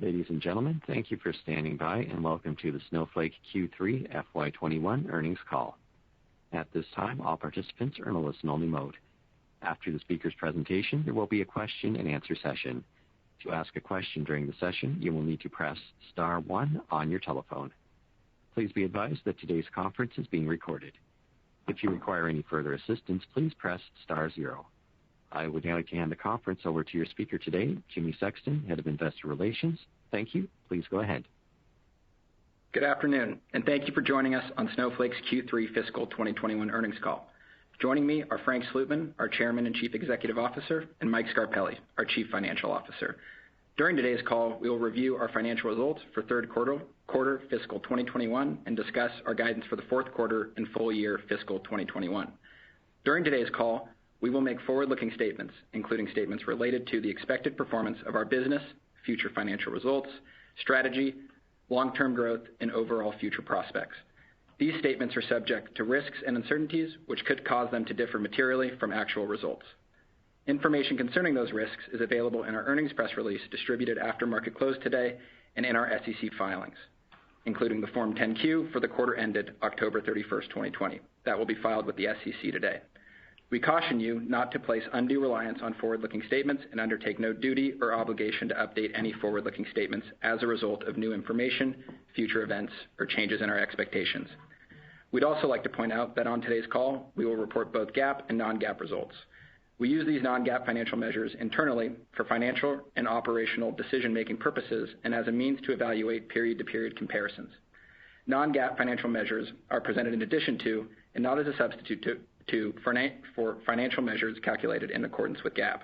Ladies and gentlemen, thank you for standing by, and welcome to the Snowflake Q3 FY21 earnings call. At this time, all participants are in a listen-only mode. After the speaker's presentation, there will be a question-and-answer session. To ask a question during the session, you will need to press star 1 on your telephone. Please be advised that today's conference is being recorded. If you require any further assistance, please press star 0. I would now like to hand the conference over to your speaker today, Jimmy Sexton, Head of Investor Relations. Thank you. Please go ahead. Good afternoon, and thank you for joining us on Snowflake's Q3 fiscal 2021 earnings call. Joining me are Frank Slootman, our Chairman and Chief Executive Officer, and Mike Scarpelli, our Chief Financial Officer. During today's call, we will review our financial results for third quarter fiscal 2021 and discuss our guidance for the fourth quarter and full year fiscal 2021. During today's call, we will make forward-looking statements, including statements related to the expected performance of our business, future financial results, strategy, long-term growth, and overall future prospects. These statements are subject to risks and uncertainties, which could cause them to differ materially from actual results. Information concerning those risks is available in our earnings press release distributed after market close today and in our SEC filings, including the Form 10-Q for the quarter ended October 31st, 2020. That will be filed with the SEC today. We caution you not to place undue reliance on forward-looking statements and undertake no duty or obligation to update any forward-looking statements as a result of new information, future events, or changes in our expectations. We'd also like to point out that on today's call, we will report both GAAP and non-GAAP results. We use these non-GAAP financial measures internally for financial and operational decision-making purposes and as a means to evaluate period-to-period comparisons. Non-GAAP financial measures are presented in addition to, and not as a substitute for financial measures calculated in accordance with GAAP.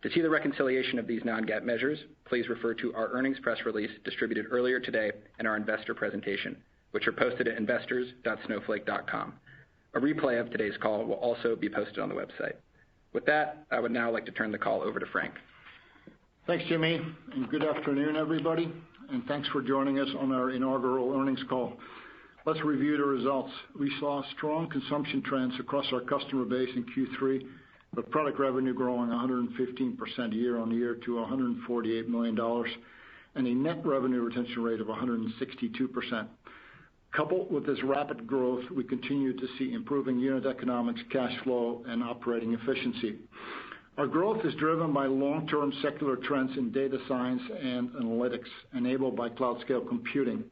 To see the reconciliation of these non-GAAP measures, please refer to our earnings press release distributed earlier today and our investor presentation, which are posted at investors.snowflake.com. A replay of today's call will also be posted on the website. With that, I would now like to turn the call over to Frank. Thanks, Jimmy, and good afternoon, everybody, and thanks for joining us on our inaugural earnings call. Let's review the results. We saw strong consumption trends across our customer base in Q3, with product revenue growing 115% year-on-year to $148 million, and a net revenue retention rate of 162%. Coupled with this rapid growth, we continue to see improving unit economics, cash flow, and operating efficiency. Our growth is driven by long-term secular trends in data science and analytics enabled by cloud-scale computing.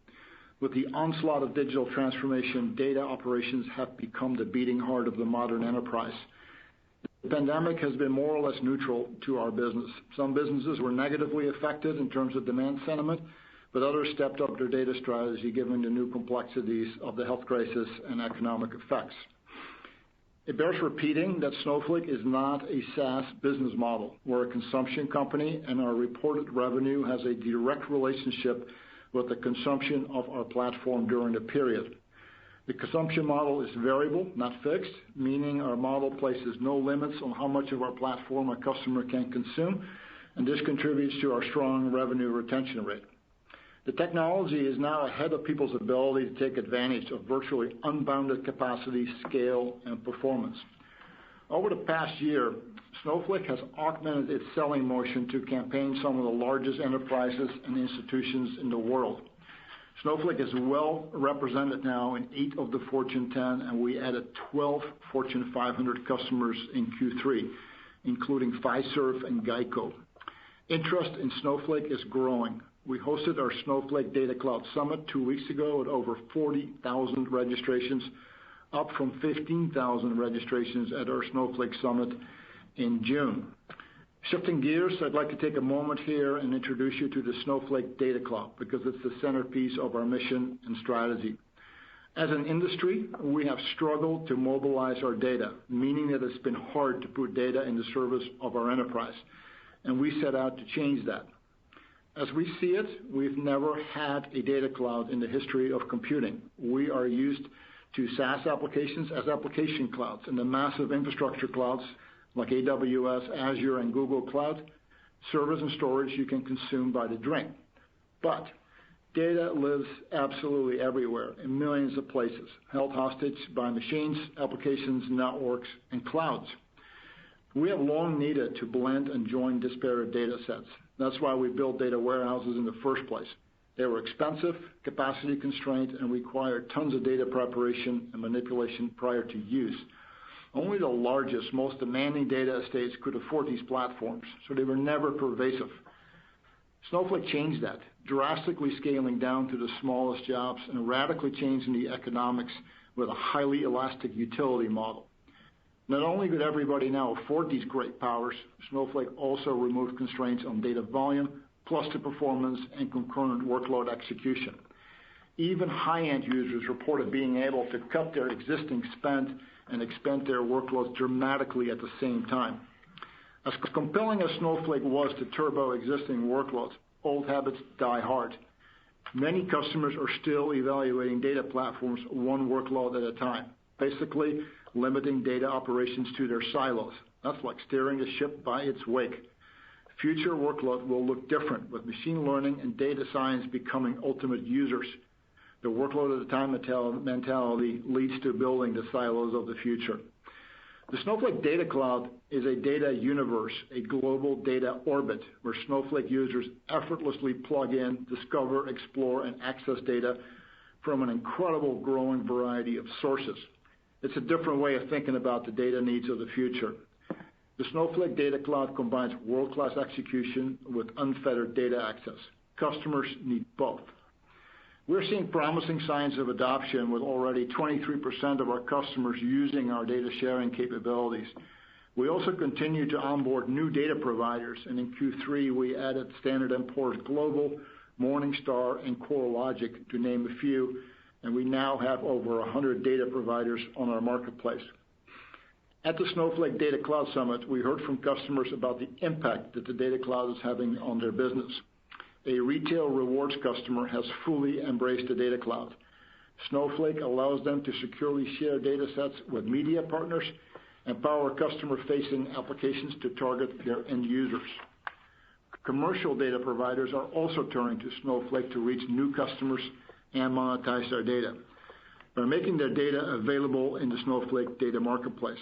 With the onslaught of digital transformation, data operations have become the beating heart of the modern enterprise. The pandemic has been more or less neutral to our business. Some businesses were negatively affected in terms of demand sentiment, but others stepped up their data strategy given the new complexities of the health crisis and economic effects. It bears repeating that Snowflake is not a SaaS business model. We're a consumption company, and our reported revenue has a direct relationship with the consumption of our platform during the period. The consumption model is variable, not fixed, meaning our model places no limits on how much of our platform a customer can consume, and this contributes to our strong revenue retention rate. The technology is now ahead of people's ability to take advantage of virtually unbounded capacity, scale, and performance. Over the past year, Snowflake has augmented its selling motion to campaign some of the largest enterprises and institutions in the world. Snowflake is well represented now in 8 of the Fortune 10, and we added 12 Fortune 500 customers in Q3, including Fiserv and Geico. Interest in Snowflake is growing. We hosted our Snowflake Data Cloud Summit 2 weeks ago with over 40,000 registrations, up from 15,000 registrations at our Snowflake Summit in June. Shifting gears, I'd like to take a moment here and introduce you to the Snowflake Data Cloud because it's the centerpiece of our mission and strategy. As an industry, we have struggled to mobilize our data, meaning that it's been hard to put data in the service of our enterprise, and we set out to change that. As we see it, we've never had a data cloud in the history of computing. We are used to SaaS applications as application clouds, and the massive infrastructure clouds like AWS, Azure, and Google Cloud, servers and storage you can consume by the drink. But data lives absolutely everywhere in millions of places, held hostage by machines, applications, networks, and clouds. We have long needed to blend and join disparate data sets. That's why we built data warehouses in the first place. They were expensive, capacity constrained, and required tons of data preparation and manipulation prior to use. Only the largest, most demanding data estates could afford these platforms, so they were never pervasive. Snowflake changed that, drastically scaling down to the smallest jobs and radically changing the economics with a highly elastic utility model. Not only could everybody now afford these great powers, Snowflake also removed constraints on data volume, cluster performance, and concurrent workload execution. Even high-end users reported being able to cut their existing spend and expand their workloads dramatically at the same time. As compelling as Snowflake was to turbo existing workloads, old habits die hard. Many customers are still evaluating data platforms one workload at a time, basically limiting data operations to their silos. That's like steering a ship by its wake. Future workload will look different, with machine learning and data science becoming ultimate users. The workload at a time mentality leads to building the silos of the future. The Snowflake Data Cloud is a data universe, a global data orbit, where Snowflake users effortlessly plug in, discover, explore, and access data from an incredible growing variety of sources. It's a different way of thinking about the data needs of the future. The Snowflake Data Cloud combines world-class execution with unfettered data access. Customers need both. We're seeing promising signs of adoption, with already 23% of our customers using our data sharing capabilities. We also continue to onboard new data providers, and in Q3 we added Standard & Poor's Global, Morningstar, and CoreLogic, to name a few, and we now have over 100 data providers on our marketplace. At the Snowflake Data Cloud Summit, we heard from customers about the impact that the Data Cloud is having on their business. A retail rewards customer has fully embraced the Data Cloud. Snowflake allows them to securely share data sets with media partners and power customer-facing applications to target their end users. Commercial data providers are also turning to Snowflake to reach new customers and monetize their data by making their data available in the Snowflake Data Marketplace.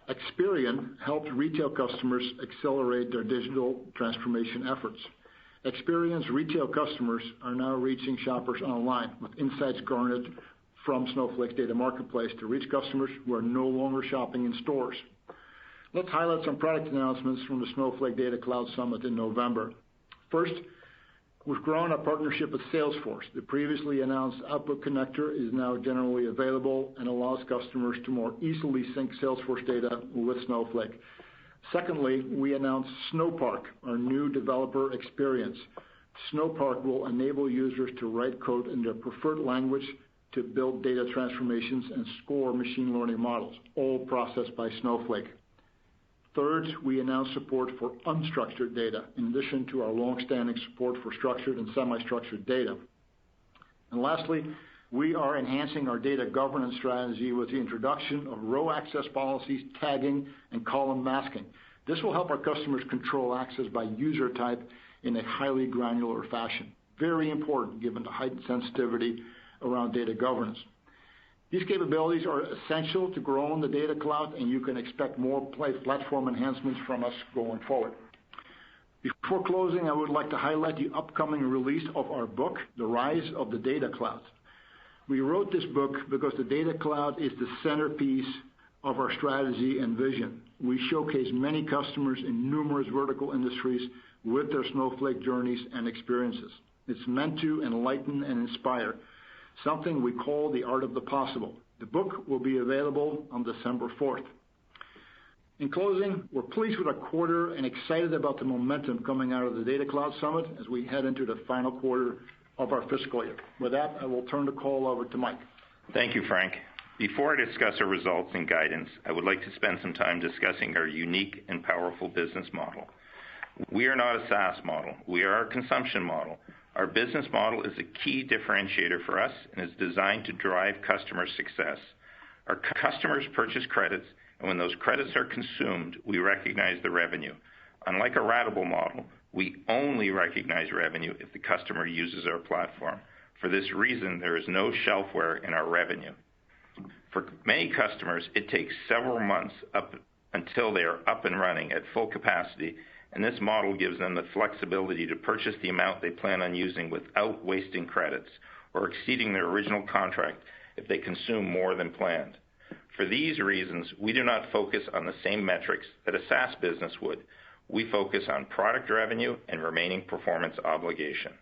Experian helped retail customers accelerate their digital transformation efforts. Experian's retail customers are now reaching shoppers online with insights garnered from Snowflake's Data Marketplace to reach customers who are no longer shopping in stores. Let's highlight some product announcements from the Snowflake Data Cloud Summit in November. First, we've grown our partnership with Salesforce. The previously announced Output Connector is now generally available and allows customers to more easily sync Salesforce data with Snowflake. Secondly, we announced Snowpark, our new developer experience. Snowpark will enable users to write code in their preferred language to build data transformations and score machine learning models, all processed by Snowflake. Third, we announced support for unstructured data, in addition to our long-standing support for structured and semi-structured data. And lastly, we are enhancing our data governance strategy with the introduction of row access policies, tagging, and column masking. This will help our customers control access by user type in a highly granular fashion. Very important given the heightened sensitivity around data governance. These capabilities are essential to grow on the Data Cloud, and you can expect more platform enhancements from us going forward. Before closing, I would like to highlight the upcoming release of our book, The Rise of the Data Cloud. We wrote this book because the Data Cloud is the centerpiece of our strategy and vision. We showcase many customers in numerous vertical industries with their Snowflake journeys and experiences. It's meant to enlighten and inspire, something we call the art of the possible. The book will be available on December 4th. In closing, we're pleased with our quarter and excited about the momentum coming out of the Data Cloud Summit as we head into the final quarter of our fiscal year. With that, I will turn the call over to Mike. Thank you, Frank. Before I discuss our results and guidance, I would like to spend some time discussing our unique and powerful business model. We are not a SaaS model. We are a consumption model. Our business model is a key differentiator for us and is designed to drive customer success. Our customers purchase credits, and when those credits are consumed, we recognize the revenue. Unlike a ratable model, we only recognize revenue if the customer uses our platform. For this reason, there is no shelfware in our revenue. For many customers, it takes several months, up until they are up and running at full capacity, and this model gives them the flexibility to purchase the amount they plan on using without wasting credits or exceeding their original contract if they consume more than planned. For these reasons, we do not focus on the same metrics that a SaaS business would. We focus on product revenue and remaining performance obligation.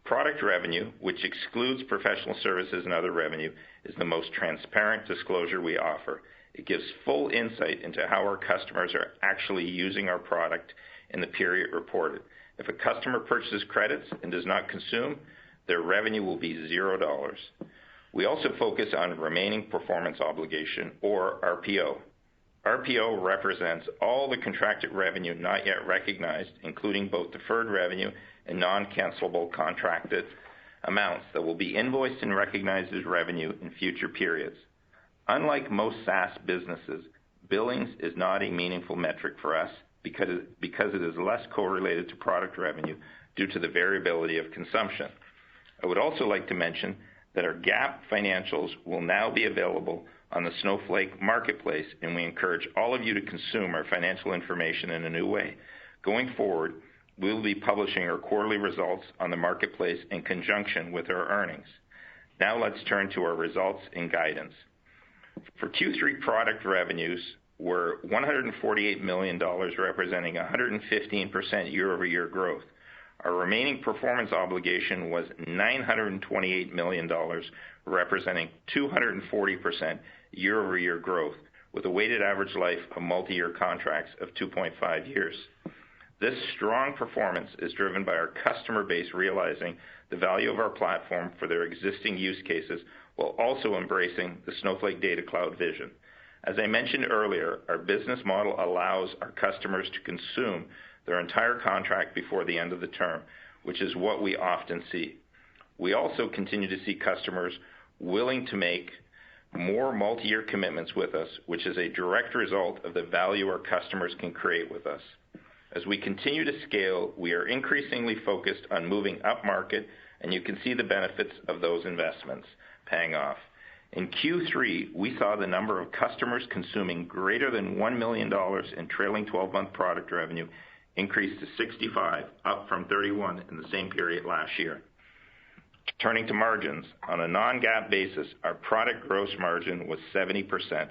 Product revenue, which excludes professional services and other revenue, is the most transparent disclosure we offer. It gives full insight into how our customers are actually using our product in the period reported. If a customer purchases credits and does not consume, their revenue will be $0. We also focus on remaining performance obligation, or RPO. RPO represents all the contracted revenue not yet recognized, including both deferred revenue and non-cancelable contracted amounts that will be invoiced and recognized as revenue in future periods. Unlike most SaaS businesses, billings is not a meaningful metric for us because it is less correlated to product revenue due to the variability of consumption. I would also like to mention that our GAAP financials will now be available on the Snowflake marketplace, and we encourage all of you to consume our financial information in a new way. Going forward, we will be publishing our quarterly results on the marketplace in conjunction with our earnings. Now let's turn to our results and guidance. For Q3, product revenues were $148 million, representing 115% year-over-year growth. Our remaining performance obligation was $928 million, representing 240% year-over-year growth, with a weighted average life of multi-year contracts of 2.5 years. This strong performance is driven by our customer base realizing the value of our platform for their existing use cases while also embracing the Snowflake Data Cloud vision. As I mentioned earlier, our business model allows our customers to consume their entire contract before the end of the term, which is what we often see. We also continue to see customers willing to make more multi-year commitments with us, which is a direct result of the value our customers can create with us. As we continue to scale, we are increasingly focused on moving upmarket, and you can see the benefits of those investments paying off. In Q3, we saw the number of customers consuming greater than $1 million in trailing 12-month product revenue increased to 65, up from 31 in the same period last year. Turning to margins, on a non-GAAP basis, our product gross margin was 70%,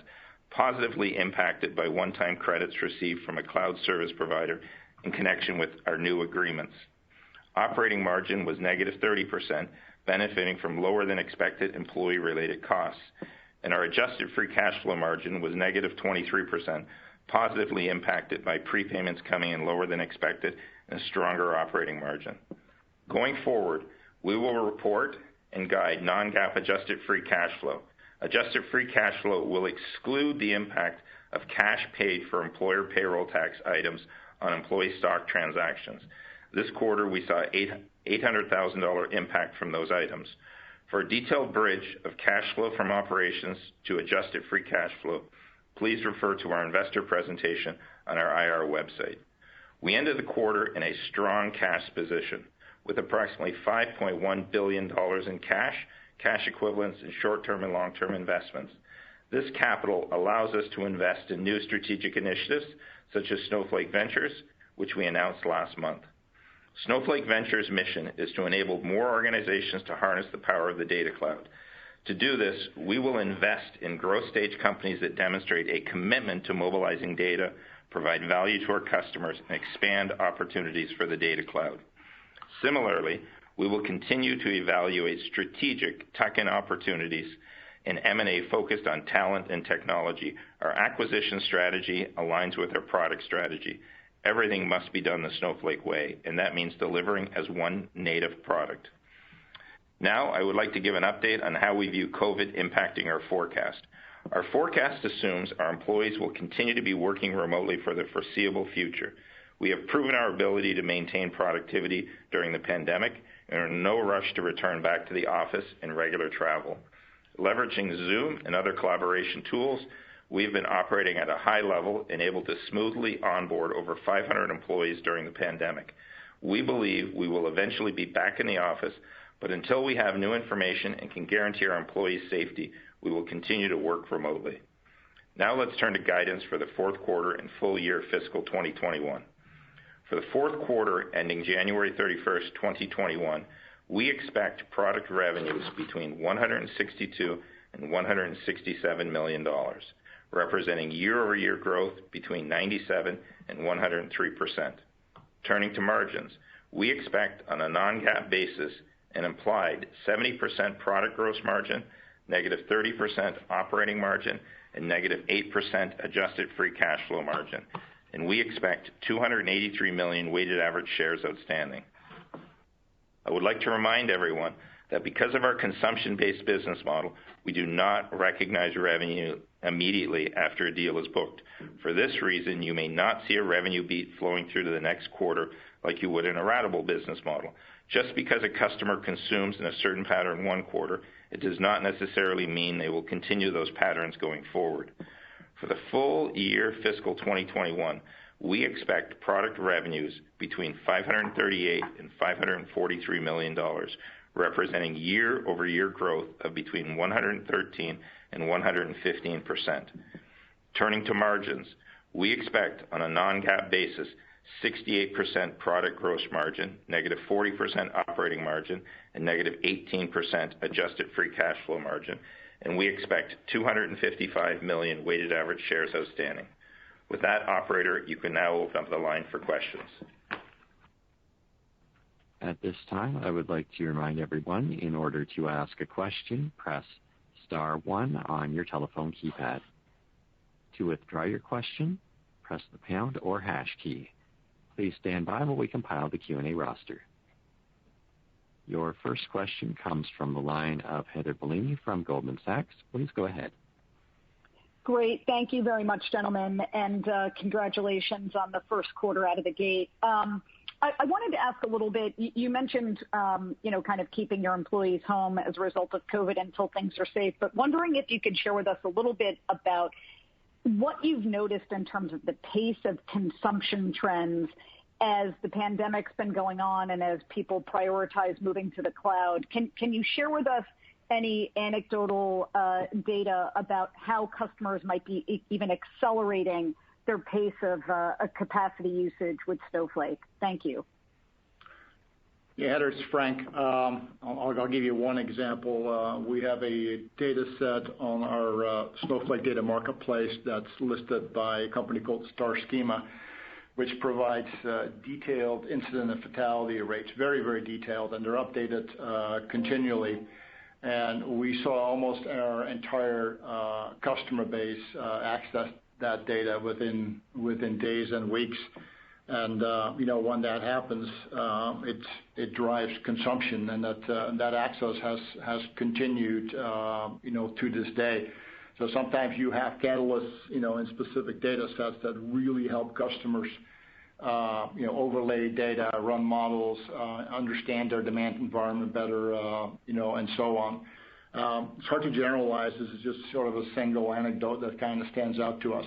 positively impacted by one-time credits received from a cloud service provider in connection with our new agreements. Operating margin was negative 30%, benefiting from lower than expected employee-related costs, and our adjusted free cash flow margin was negative 23%, positively impacted by prepayments coming in lower than expected and a stronger operating margin. Going forward, we will report and guide non-GAAP adjusted free cash flow. Adjusted free cash flow will exclude the impact of cash paid for employer payroll tax items on employee stock transactions. This quarter, we saw $800,000 impact from those items. For a detailed bridge of cash flow from operations to adjusted free cash flow, please refer to our investor presentation on our IR website. We ended the quarter in a strong cash position with approximately $5.1 billion in cash equivalents, and short-term and long-term investments. This capital allows us to invest in new strategic initiatives such as Snowflake Ventures, which we announced last month. Snowflake Ventures' mission is to enable more organizations to harness the power of the data cloud. To do this, we will invest in growth stage companies that demonstrate a commitment to mobilizing data, provide value to our customers, and expand opportunities for the data cloud. Similarly, we will continue to evaluate strategic tuck-in opportunities in M&A focused on talent and technology. Our acquisition strategy aligns with our product strategy. Everything must be done the Snowflake way, and that means delivering as one native product. Now, I would like to give an update on how we view COVID impacting our forecast. Our forecast assumes our employees will continue to be working remotely for the foreseeable future. We have proven our ability to maintain productivity during the pandemic and are in no rush to return back to the office and regular travel. Leveraging Zoom and other collaboration tools, we've been operating at a high level and able to smoothly onboard over 500 employees during the pandemic. We believe we will eventually be back in the office, but until we have new information and can guarantee our employees' safety, we will continue to work remotely. Now let's turn to guidance for the fourth quarter and full year fiscal 2021. For the fourth quarter ending January 31st, 2021, we expect product revenues between $162 and $167 million, representing year-over-year growth between 97 and 103%. Turning to margins, we expect on a non-GAAP basis an implied 70% product gross margin, negative 30% operating margin, and negative 8% adjusted free cash flow margin. And we expect 283 million weighted average shares outstanding. I would like to remind everyone that because of our consumption-based business model, we do not recognize revenue immediately after a deal is booked. For this reason, you may not see a revenue beat flowing through to the next quarter like you would in a ratable business model. Just because a customer consumes in a certain pattern one quarter, it does not necessarily mean they will continue those patterns going forward. For the full year fiscal 2021, we expect product revenues between $538 and $543 million, representing year-over-year growth of between 113 and 115%. Turning to margins, we expect on a non-GAAP basis 68% product gross margin, negative 40% operating margin, and negative 18% adjusted free cash flow margin, and we expect 255 million weighted average shares outstanding. With that, operator, you can now open up the line for questions. At this time, I would like to remind everyone, in order to ask a question, press *1 on your telephone keypad. To withdraw your question, press the pound or hash key. Please stand by while we compile the Q&A roster. Your first question comes from the line of Heather Bellini from Goldman Sachs. Please go ahead. Great. Thank you very much, gentlemen, and congratulations on the first quarter out of the gate. I wanted to ask a little bit, you mentioned, kind of keeping your employees home as a result of COVID until things are safe, but wondering if you could share with us a little bit about what you've noticed in terms of the pace of consumption trends as the pandemic's been going on and as people prioritize moving to the cloud. Can you share with us any anecdotal data about how customers might be even accelerating their pace of capacity usage with Snowflake? Thank you. Yeah, Heather, it's Frank. I'll give you one example. We have a data set on our Snowflake Data Marketplace that's listed by a company called Star Schema, which provides detailed incident and fatality rates, very, very detailed, and they're updated continually. And we saw almost our entire customer base access that data within days and weeks. And when that happens, it drives consumption, and that access has continued to this day. So sometimes you have catalysts in specific data sets that really help customers overlay data, run models, understand their demand environment better, and so on. It's hard to generalize. This is just sort of a single anecdote that kind of stands out to us.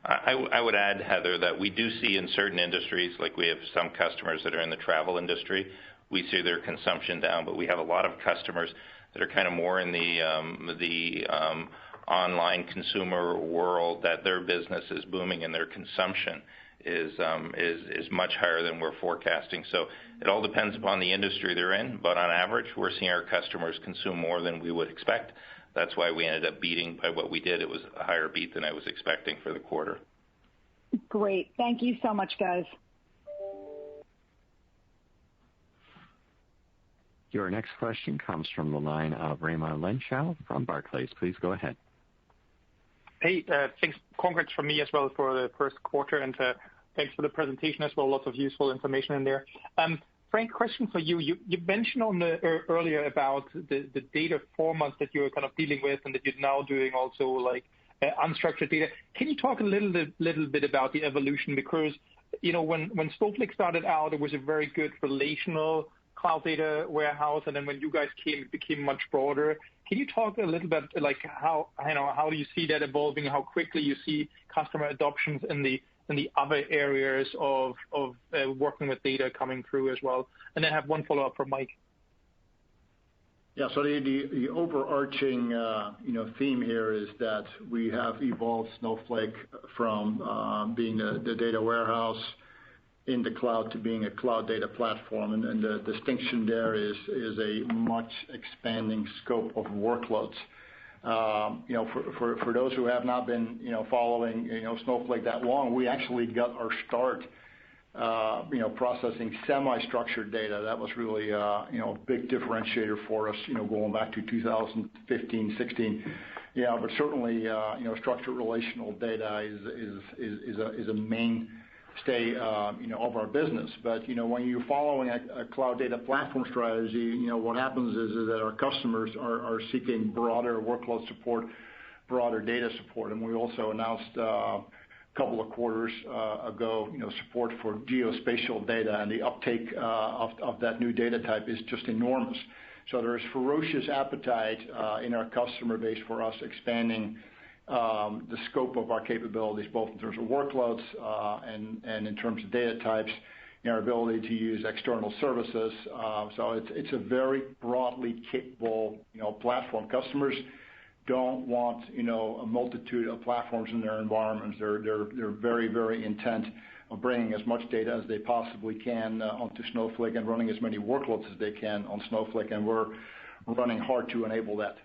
I would add, Heather, that we do see in certain industries, like we have some customers that are in the travel industry, we see their consumption down, but we have a lot of customers that are kind of more in the online consumer world, that their business is booming and their consumption is much higher than we're forecasting. So it all depends upon the industry they're in, but on average, we're seeing our customers consume more than we would expect. That's why we ended up beating by what we did. It was a higher beat than I was expecting for the quarter. Great. Thank you so much, guys. Your next question comes from the line of Raimo Lenschow from Barclays. Please go ahead. Hey, thanks. Congrats from me as well for the first quarter, and thanks for the presentation as well. Lots of useful information in there. Frank, question for you. You mentioned earlier about the data formats that you're kind of dealing with and that you're now doing also like unstructured data. Can you talk a little bit about the evolution? Because, when Snowflake started out, it was a very good relational cloud data warehouse, and then when you guys came, it became much broader. Can you talk a little bit like how do you see that evolving? How quickly you see customer adoptions in the other areas of working with data coming through as well? And then I have one follow-up from Mike. Yeah. So the overarching theme here is that we have evolved Snowflake from being the data warehouse in the cloud to being a cloud data platform, and the distinction there is a much expanding scope of workloads. For those who have not been following Snowflake that long, we actually got our start processing semi-structured data. That was really a big differentiator for us going back to 2015, 16. Yeah, but certainly structured relational data is a mainstay of our business. But when you're following a cloud data platform strategy, what happens is that our customers are seeking broader workload support, broader data support, and we also announced couple of quarters ago, support for geospatial data, and the uptake of that new data type is just enormous. So there is ferocious appetite in our customer base for us expanding the scope of our capabilities, both in terms of workloads and in terms of data types, our ability to use external services. So it's a very broadly capable platform. Customers don't want a multitude of platforms in their environments. They're very, very intent of bringing as much data as they possibly can onto Snowflake and running as many workloads as they can on Snowflake, and we're running hard to enable that.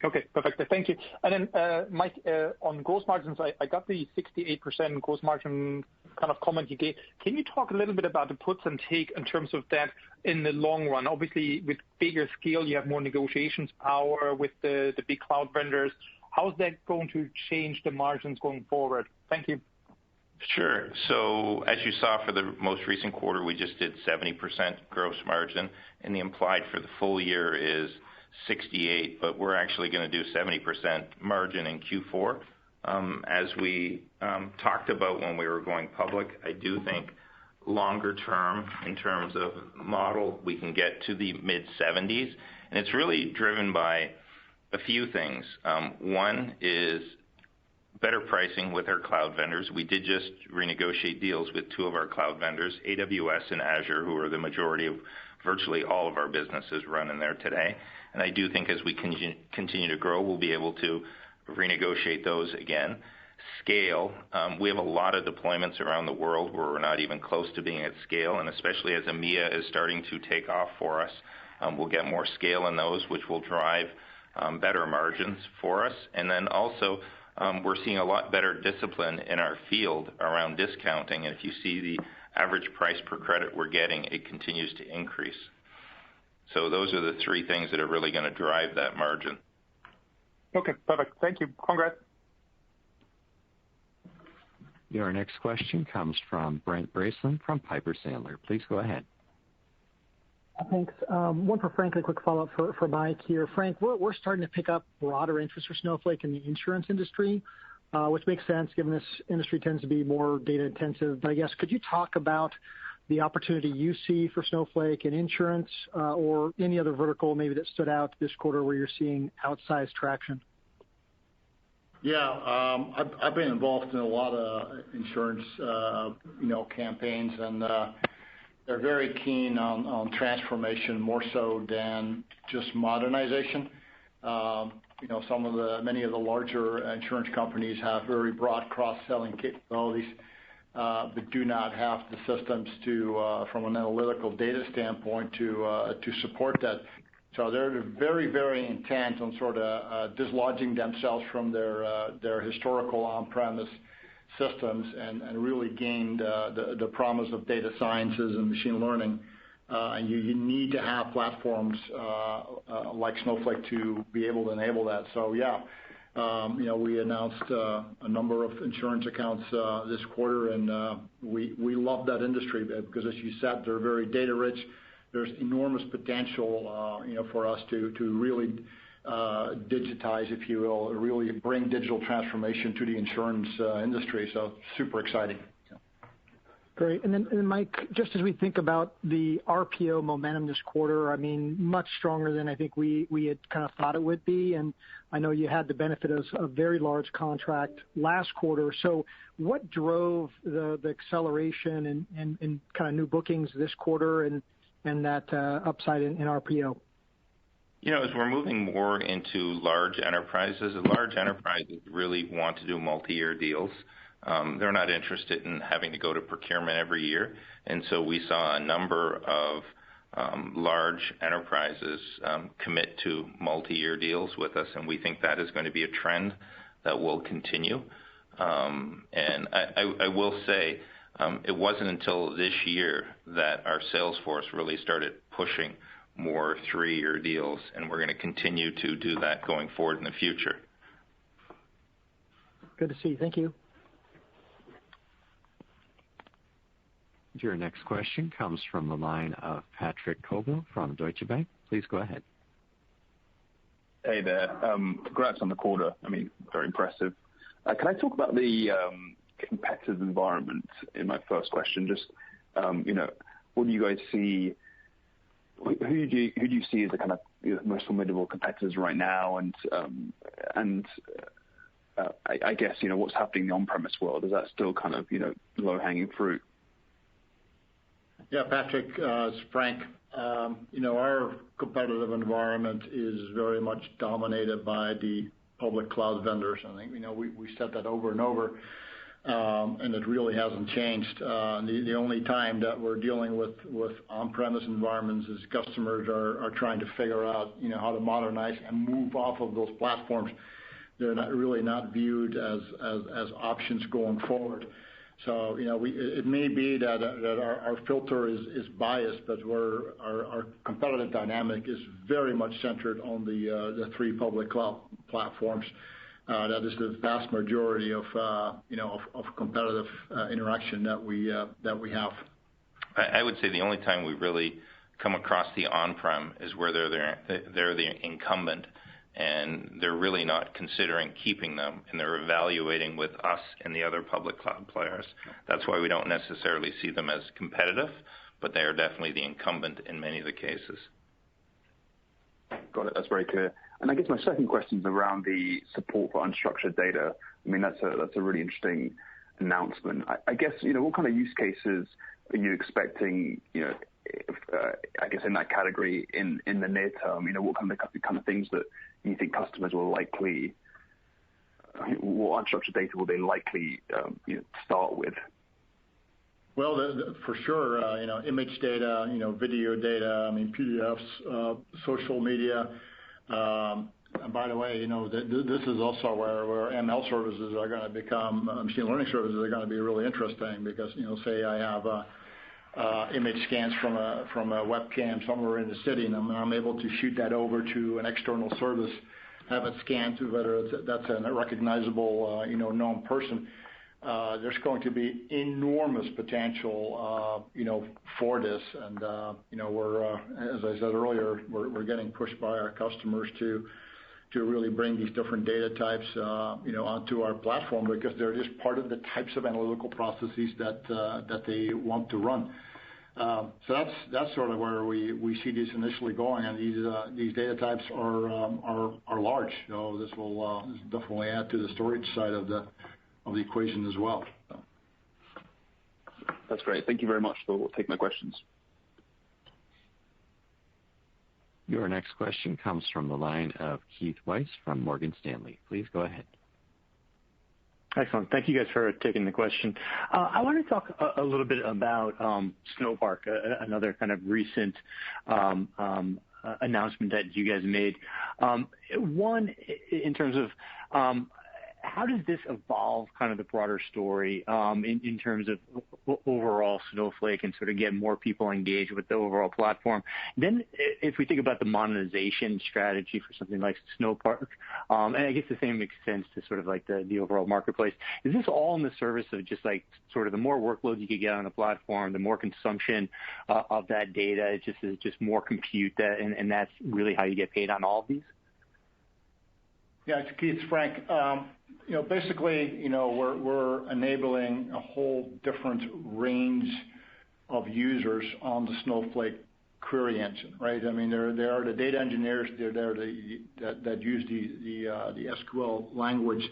Okay, perfect. Thank you. And then, Mike, on gross margins, I got the 68% gross margin kind of comment you gave. Can you talk a little bit about the puts and take in terms of that in the long run? Obviously, with bigger scale, you have more negotiations power with the big cloud vendors. How is that going to change the margins going forward? Thank you. Sure. So as you saw for the most recent quarter, we just did 70% gross margin, and the implied for the full year is 68, but we're actually going to do 70% margin in Q4. As we talked about when we were going public, I do think longer term, in terms of model, we can get to the mid-70s, and it's really driven by a few things. One is better pricing with our cloud vendors. We did just renegotiate deals with two of our cloud vendors, AWS and Azure, who are the majority of virtually all of our businesses run in there today. And I do think as we continue to grow, we'll be able to renegotiate those again. Scale, we have a lot of deployments around the world where we're not even close to being at scale, and especially as EMEA is starting to take off for us, we'll get more scale in those, which will drive better margins for us. And then also, we're seeing a lot better discipline in our field around discounting, and if you see the average price per credit we're getting, it continues to increase. So those are the three things that are really going to drive that margin. Okay, perfect. Thank you. Congrats. Your next question comes from Brent Bracelin from Piper Sandler. Please go ahead. Thanks. One for Frank, a quick follow-up for Mike here. Frank, we're starting to pick up broader interest for Snowflake in the insurance industry, which makes sense given this industry tends to be more data intensive. But I guess, could you talk about the opportunity you see for Snowflake in insurance or any other vertical maybe that stood out this quarter where you're seeing outsized traction? Yeah, I've been involved in a lot of insurance, campaigns, and they're very keen on transformation more so than just modernization. Many of the larger insurance companies have very broad cross-selling capabilities, but do not have the systems from an analytical data standpoint to support that. So they're very, very intent on sort of dislodging themselves from their historical on-premise systems and really gain the promise of data sciences and machine learning. And you need to have platforms like Snowflake to be able to enable that. So yeah, we announced a number of insurance accounts this quarter, and we love that industry because, as you said, they're very data rich. There's enormous potential, for us to really digitize, if you will, or really bring digital transformation to the insurance industry. So super exciting. Great. And then Mike, just as we think about the RPO momentum this quarter, I mean, much stronger than I think we had kind of thought it would be. And I know you had the benefit of a very large contract last quarter. So what drove the acceleration and kind of new bookings this quarter and that upside in RPO? As we're moving more into large enterprises really want to do multi-year deals. They're not interested in having to go to procurement every year. And so we saw a number of large enterprises commit to multi-year deals with us, and we think that is going to be a trend that will continue. And I will say it wasn't until this year that our Salesforce really started pushing more 3-year deals, and we're going to continue to do that going forward in the future. Good to see. Thank you. Your next question comes from the line of Patrick Colville from Deutsche Bank. Please go ahead. Hey there. Congrats on the quarter. Very impressive. Can I talk about the competitive environment in my first question? Just, what do you guys see? Who do you see as the kind of most formidable competitors right now? And I guess, what's happening in the on-premise world? Is that still kind of, low-hanging fruit? Yeah, Patrick, it's Frank. Our competitive environment is very much dominated by the public cloud vendors. I think, we said that over and over, and it really hasn't changed. The only time that we're dealing with on-premise environments is customers are trying to figure out, how to modernize and move off of those platforms. They're not viewed as options going forward. So, it may be that our filter is biased, but our competitive dynamic is very much centered on the 3 public cloud platforms. That is the vast majority of competitive interaction that we have. I would say the only time we really come across the on-prem is where they're the incumbent, and they're really not considering keeping them, and they're evaluating with us and the other public cloud players. That's why we don't necessarily see them as competitive, but they are definitely the incumbent in many of the cases. Got it. That's very clear. And I guess my second question is around the support for unstructured data. That's a really interesting announcement. I guess, what kind of use cases are you expecting, I guess in that category in the near term? What kind of things that you think customers will likely, what unstructured data will they likely start with? Well, for sure, image data, video data, PDFs, social media. And by the way, this is also where ML services are going to become, machine learning services are going to be really interesting because, say I have image scans from a webcam somewhere in the city, and I'm able to shoot that over to an external service, have it scanned to whether that's a recognizable, known person. There's going to be enormous potential, for this, and we're, as I said earlier, we're getting pushed by our customers to really bring these different data types, onto our platform because they're just part of the types of analytical processes that they want to run. So that's sort of where we see this initially going, and these data types are large. So this will definitely add to the storage side of the equation as well. So. That's great. Thank you very much for taking my questions. Your next question comes from the line of Keith Weiss from Morgan Stanley. Please go ahead. Excellent. Thank you guys for taking the question. I want to talk a little bit about Snowpark, another kind of recent announcement that you guys made. One, in terms of how does this evolve kind of the broader story in terms of overall Snowflake and sort of get more people engaged with the overall platform? Then if we think about the monetization strategy for something like Snowpark, and I guess the same makes sense to sort of like the overall marketplace, is this all in the service of just like sort of the more workloads you could get on the platform, the more consumption of that data, it's just more compute and that's really how you get paid on all of these? Yeah, Keith, Frank. Basically, we're enabling a whole different range of users on the Snowflake query engine, right? There are the data engineers, they're there that use the SQL language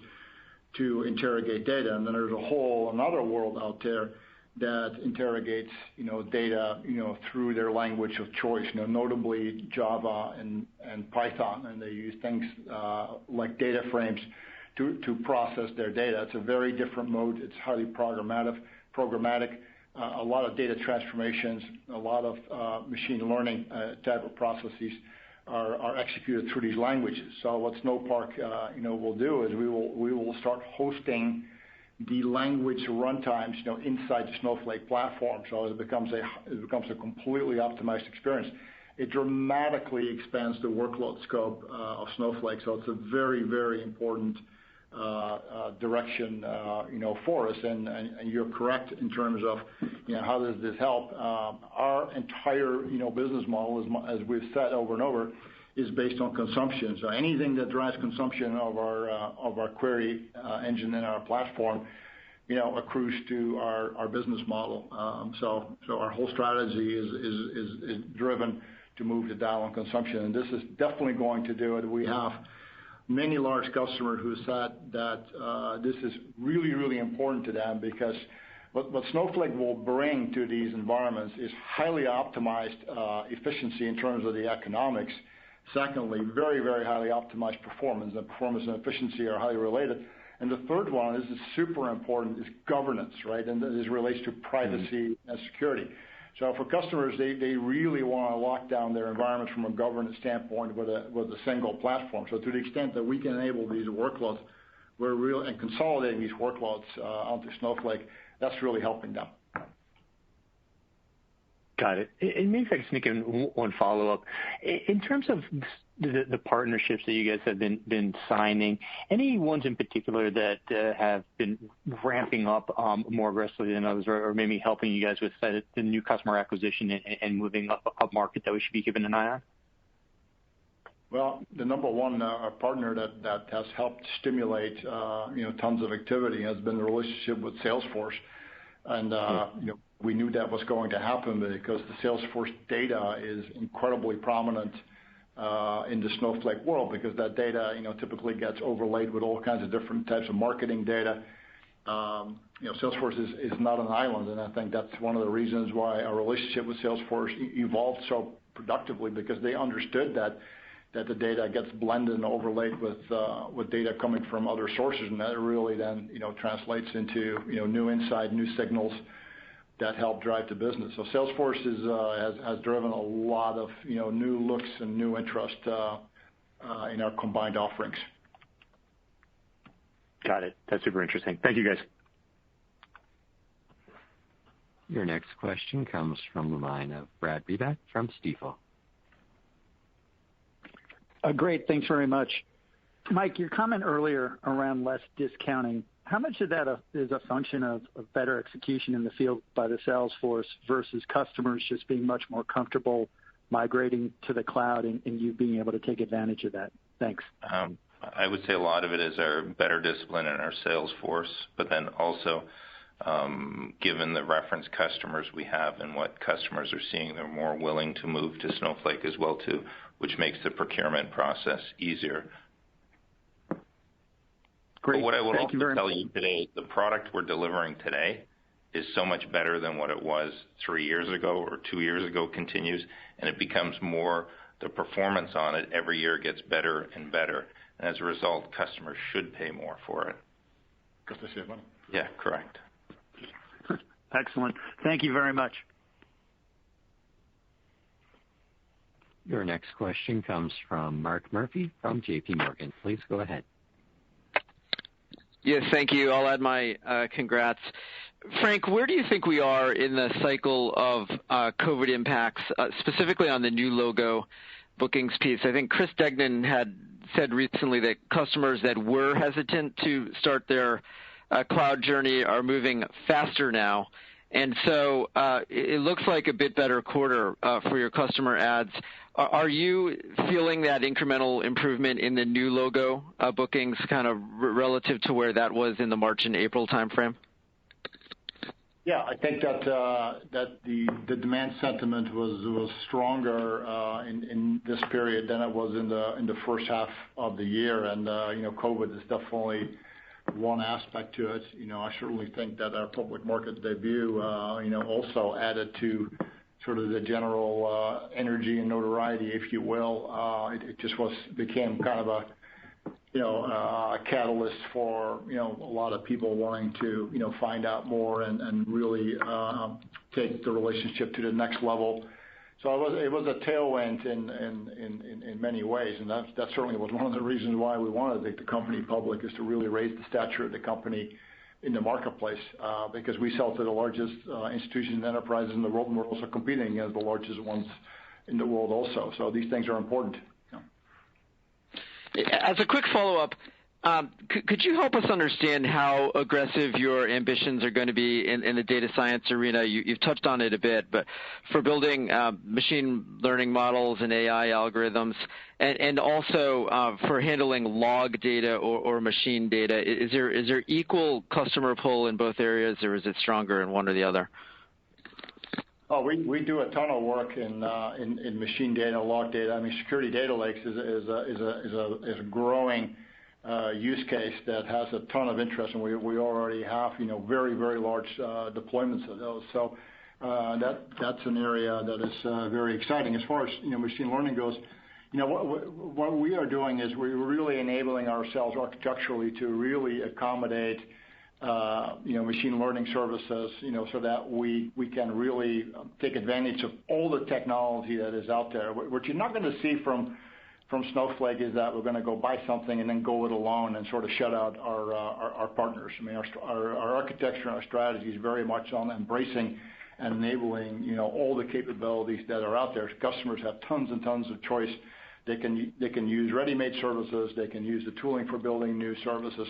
to interrogate data, and then there's a whole another world out there that interrogates, data, through their language of choice, notably Java and Python, and they use things like data frames to process their data. It's a very different mode. It's highly programmatic. A lot of data transformations, a lot of machine learning type of processes are executed through these languages. So what Snowpark, will do is we will start hosting the language runtimes, inside the Snowflake platform. So it becomes a completely optimized experience. It dramatically expands the workload scope of Snowflake. So it's a very, very important direction, for us. And you're correct in terms of, how does this help? Our entire, business model, as we've said over and over, is based on consumption. So anything that drives consumption of our query engine and our platform, accrues to our business model. So our whole strategy is driven to move the dial on consumption, and this is definitely going to do it. We have many large customers who said that this is really, really important to them, because what Snowflake will bring to these environments is highly optimized efficiency in terms of the economics. Secondly, very, very highly optimized performance. And performance and efficiency are highly related. And the third one, this is super important, is governance, right? And this relates to privacy and security. So for customers, they really want to lock down their environments from a governance standpoint with a single platform. So to the extent that we can enable these workloads, and consolidating these workloads onto Snowflake, that's really helping them. Got it. And maybe if I can sneak in one follow-up. In terms of the partnerships that you guys have been signing, any ones in particular that have been ramping up more aggressively than others, or maybe helping you guys with the new customer acquisition and moving up market that we should be keeping an eye on? Well, the number one partner that has helped stimulate tons of activity has been the relationship with Salesforce. And we knew that was going to happen because the Salesforce data is incredibly prominent in the Snowflake world, because that data typically gets overlaid with all kinds of different types of marketing data. Salesforce is not an island, and I think that's one of the reasons why our relationship with Salesforce evolved so productively, because they understood that the data gets blended and overlaid with data coming from other sources, and that really then translates into new insight, new signals that help drive the business. So Salesforce has driven a lot of new looks and new interest in our combined offerings. Got it. That's super interesting. Thank you, guys. Your next question comes from the line of Brad Reback from Stifel. Great. Thanks very much. Mike, your comment earlier around less discounting, how much of that is a function of better execution in the field by the sales force versus customers just being much more comfortable migrating to the cloud and you being able to take advantage of that? Thanks. I would say a lot of it is our better discipline in our sales force, but then also given the reference customers we have and what customers are seeing, they're more willing to move to Snowflake as well too, which makes the procurement process easier. Great. But what I will also tell you today, the product we're delivering today is so much better than what it was 3 years ago or 2 years ago continues, and it becomes more, the performance on it every year gets better and better. And as a result, customers should pay more for it. Because they save money. Yeah, correct. Excellent. Thank you very much. Your next question comes from Mark Murphy from J.P. Morgan. Please go ahead. Yes, thank you. I'll add my congrats. Frank, where do you think we are in the cycle of COVID impacts, specifically on the new logo bookings piece? I think Chris Degnan had said recently that customers that were hesitant to start their cloud journey are moving faster now. And so it looks like a bit better quarter for your customer ads. Are you feeling that incremental improvement in the new logo bookings kind of relative to where that was in the March and April timeframe? Yeah, I think that the demand sentiment was stronger in this period than it was in the first half of the year, and COVID has definitely one aspect to it. I certainly think that our public market debut, also added to sort of the general energy and notoriety, if you will. It just became kind of a catalyst for a lot of people wanting to find out more and really take the relationship to the next level. So it was a tailwind in many ways, and that certainly was one of the reasons why we wanted to take the company public, is to really raise the stature of the company in the marketplace, because we sell to the largest institutions and enterprises in the world, and we're also competing against the largest ones in the world also. So these things are important. As a quick follow-up, could you help us understand how aggressive your ambitions are going to be in the data science arena? You've touched on it a bit, but for building machine learning models and AI algorithms, and also for handling log data or machine data, is there equal customer pull in both areas, or is it stronger in one or the other? Oh, we do a ton of work in machine data, log data. I mean, security data lakes is a growing use case that has a ton of interest, and we already have very, very large deployments of those. So that's an area that is very exciting. As far as machine learning goes, what we are doing is we're really enabling ourselves architecturally to really accommodate machine learning services, so that we can really take advantage of all the technology that is out there. What you're not going to see from Snowflake is that we're going to go buy something and then go it alone and sort of shut out our partners. I mean, our architecture and our strategy is very much on embracing and enabling all the capabilities that are out there. Customers have tons and tons of choice. They can use ready-made services. They can use the tooling for building new services.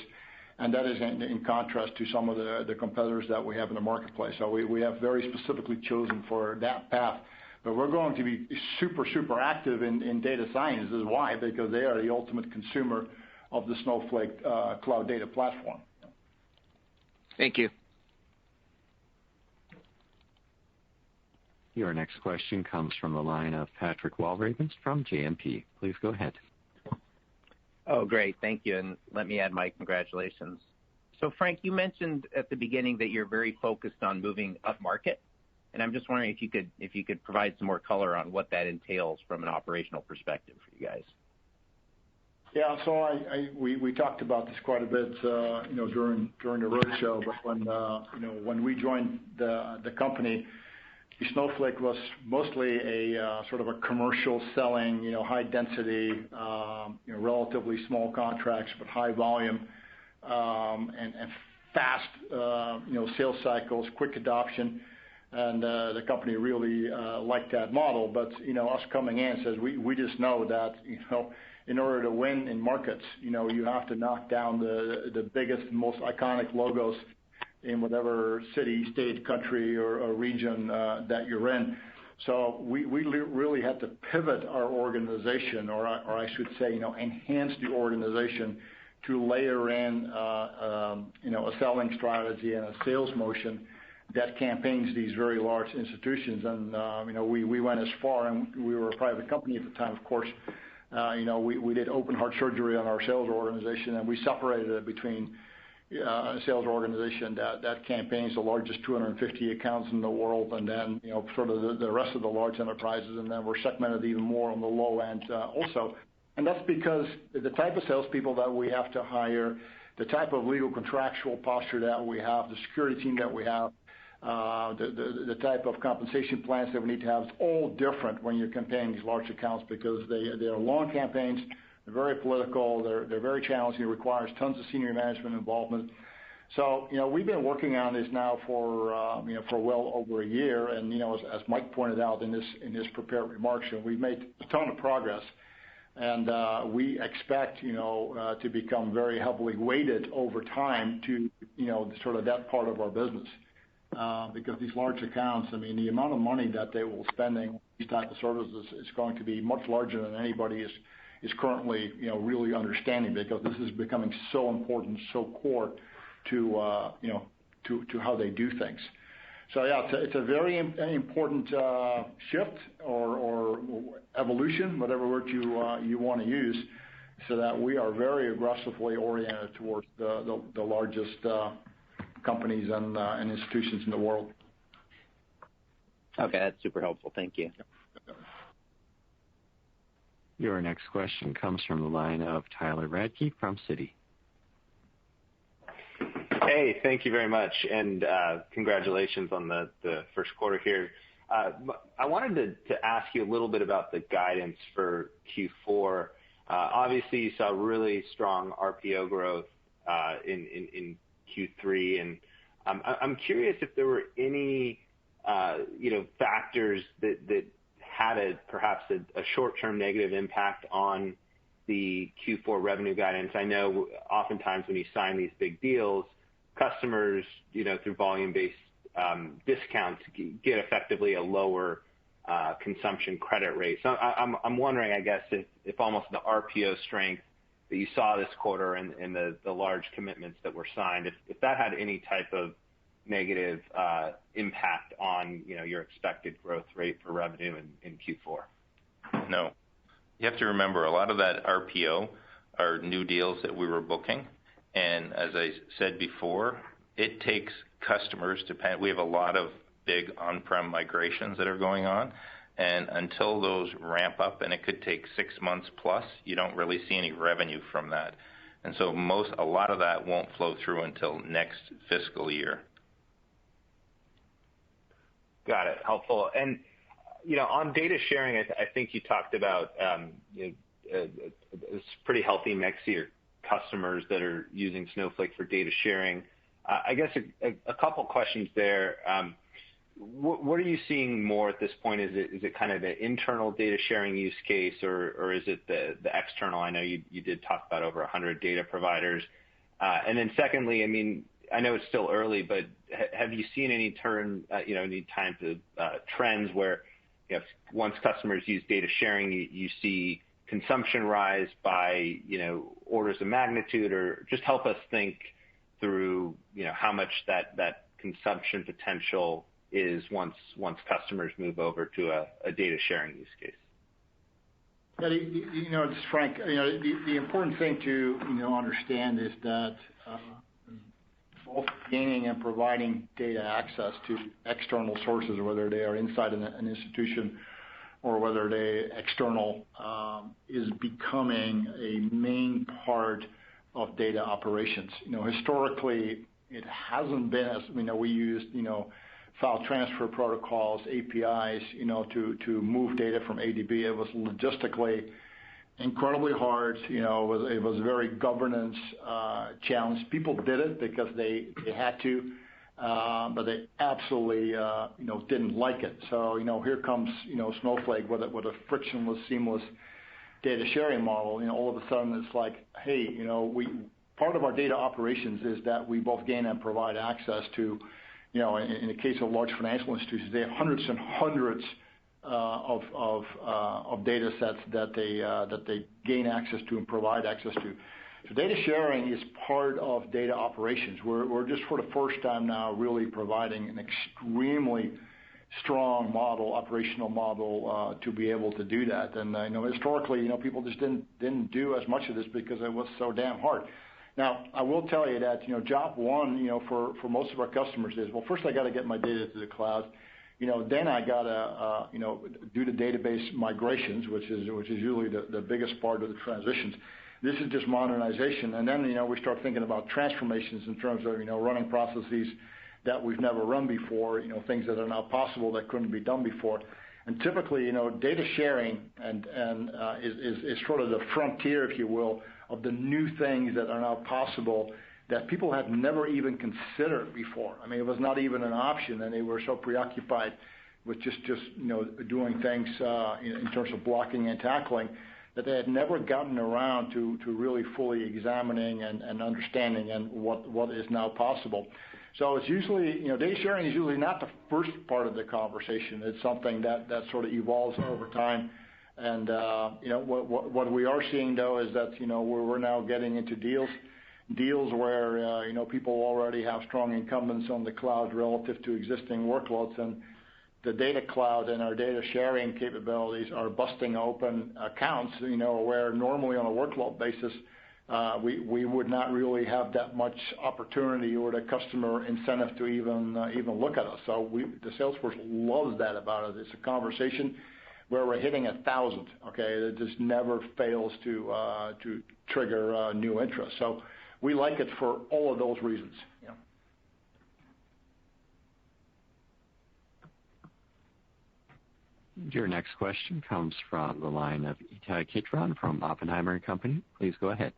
And that is in contrast to some of the competitors that we have in the marketplace. So we have very specifically chosen for that path. But we're going to be super, super active in data science. This is why, because they are the ultimate consumer of the Snowflake cloud data platform. Thank you. Your next question comes from the line of Patrick Walravens from JMP. Please go ahead. Oh, great. Thank you. And let me add my congratulations. So, Frank, you mentioned at the beginning that you're very focused on moving up market. And I'm just wondering if you could provide some more color on what that entails from an operational perspective for you guys. Yeah, so we talked about this quite a bit, during the roadshow. But when we joined the company, Snowflake was mostly a sort of a commercial selling, high density, relatively small contracts, but high volume, and fast, sales cycles, quick adoption. And the company really liked that model. But, us coming in says we just know that, in order to win in markets, you have to knock down the biggest, most iconic logos in whatever city, state, country, or region that you're in. So we really had to pivot our organization, or I should say, enhance the organization to layer in, a selling strategy and a sales motion that campaigns these very large institutions. And, we went as far, and we were a private company at the time, of course. We did open heart surgery on our sales organization, and we separated it between a sales organization that campaigns the largest 250 accounts in the world, and then sort of the rest of the large enterprises, and then we're segmented even more on the low end also. And that's because the type of salespeople that we have to hire, the type of legal contractual posture that we have, the security team that we have, the type of compensation plans that we need to have is all different when you're campaigning these large accounts, because they are long campaigns. They're very political. They're very challenging. It requires tons of senior management involvement. So, we've been working on this now for well over a year. And, as Mike pointed out in his prepared remarks, we've made a ton of progress. And we expect, to become very heavily weighted over time to, sort of that part of our business. Because these large accounts, I mean, the amount of money that they will spending on these type of services is going to be much larger than anybody is currently, really understanding, because this is becoming so important, so core to how they do things. So yeah, it's a very important shift or evolution, whatever word you want to use, so that we are very aggressively oriented towards the largest companies and institutions in the world. Okay, that's super helpful. Thank you. Your next question comes from the line of Tyler Radke from Citi. Hey, thank you very much, and congratulations on the first quarter here. I wanted to ask you a little bit about the guidance for Q4. Obviously, you saw really strong RPO growth in Q3, and I'm curious if there were any factors that had perhaps a short-term negative impact on the Q4 revenue guidance. I know oftentimes when you sign these big deals, customers, through volume-based discounts, get effectively a lower consumption credit rate. So I'm wondering, I guess, if almost the RPO strength that you saw this quarter and the large commitments that were signed, if that had any type of negative impact on your expected growth rate for revenue in Q4. No. You have to remember, a lot of that RPO are new deals that we were booking. And as I said before, it takes customers we have a lot of big on-prem migrations that are going on. And until those ramp up, and it could take 6 months plus, you don't really see any revenue from that. And so a lot of that won't flow through until next fiscal year. Got it. Helpful. And, on data sharing, I think you talked about a pretty healthy mix of your customers that are using Snowflake for data sharing. I guess a couple questions there. What are you seeing more at this point? Is it kind of the internal data sharing use case, or is it the external? I know you did talk about over 100 data providers. And then secondly, I know it's still early, but have you seen any type of trends where once customers use data sharing, you see consumption rise by orders of magnitude, or just help us think through how much that consumption potential is once customers move over to a data sharing use case. Yeah, it's Frank. The important thing to understand is that both gaining and providing data access to external sources, whether they are inside an institution or whether they external, is becoming a main part of data operations. Historically, it hasn't been as we used file transfer protocols, APIs, to move data from A to B. It was logistically incredibly hard. It was a very governance challenge. People did it because they had to, but they absolutely didn't like it. So here comes Snowflake with a frictionless, seamless data sharing model. All of a sudden it's like, hey, part of our data operations is that we both gain and provide access to, in the case of large financial institutions, they have hundreds and hundreds of data sets that they gain access to and provide access to. So data sharing is part of data operations. We're just for the first time now really providing an extremely strong model, operational model, to be able to do that. And historically, people just didn't do as much of this because it was so damn hard. Now, I will tell you that job one, for most of our customers is, well, first I got to get my data to the cloud. Then I gotta do the database migrations, which is usually the biggest part of the transitions. This is just modernization, and then we start thinking about transformations in terms of running processes that we've never run before, things that are now possible that couldn't be done before. And typically, data sharing is sort of the frontier, if you will, of the new things that are now possible that people had never even considered before. It was not even an option, and they were so preoccupied with just doing things in terms of blocking and tackling that they had never gotten around to really fully examining and understanding and what is now possible. So it's usually, data sharing is usually not the first part of the conversation. It's something that sort of evolves over time. And what we are seeing though is that we're now getting into deals where people already have strong incumbents on the cloud relative to existing workloads, and the data cloud and our data sharing capabilities are busting open accounts, where normally on a workload basis, we would not really have that much opportunity or the customer incentive to even look at us. So the Salesforce loves that about it. It's a conversation where we're hitting 1,000. Okay, it just never fails to trigger new interest. So we like it for all of those reasons. Your next question comes from the line of Ittai Kidron from Oppenheimer & Company. Please go ahead.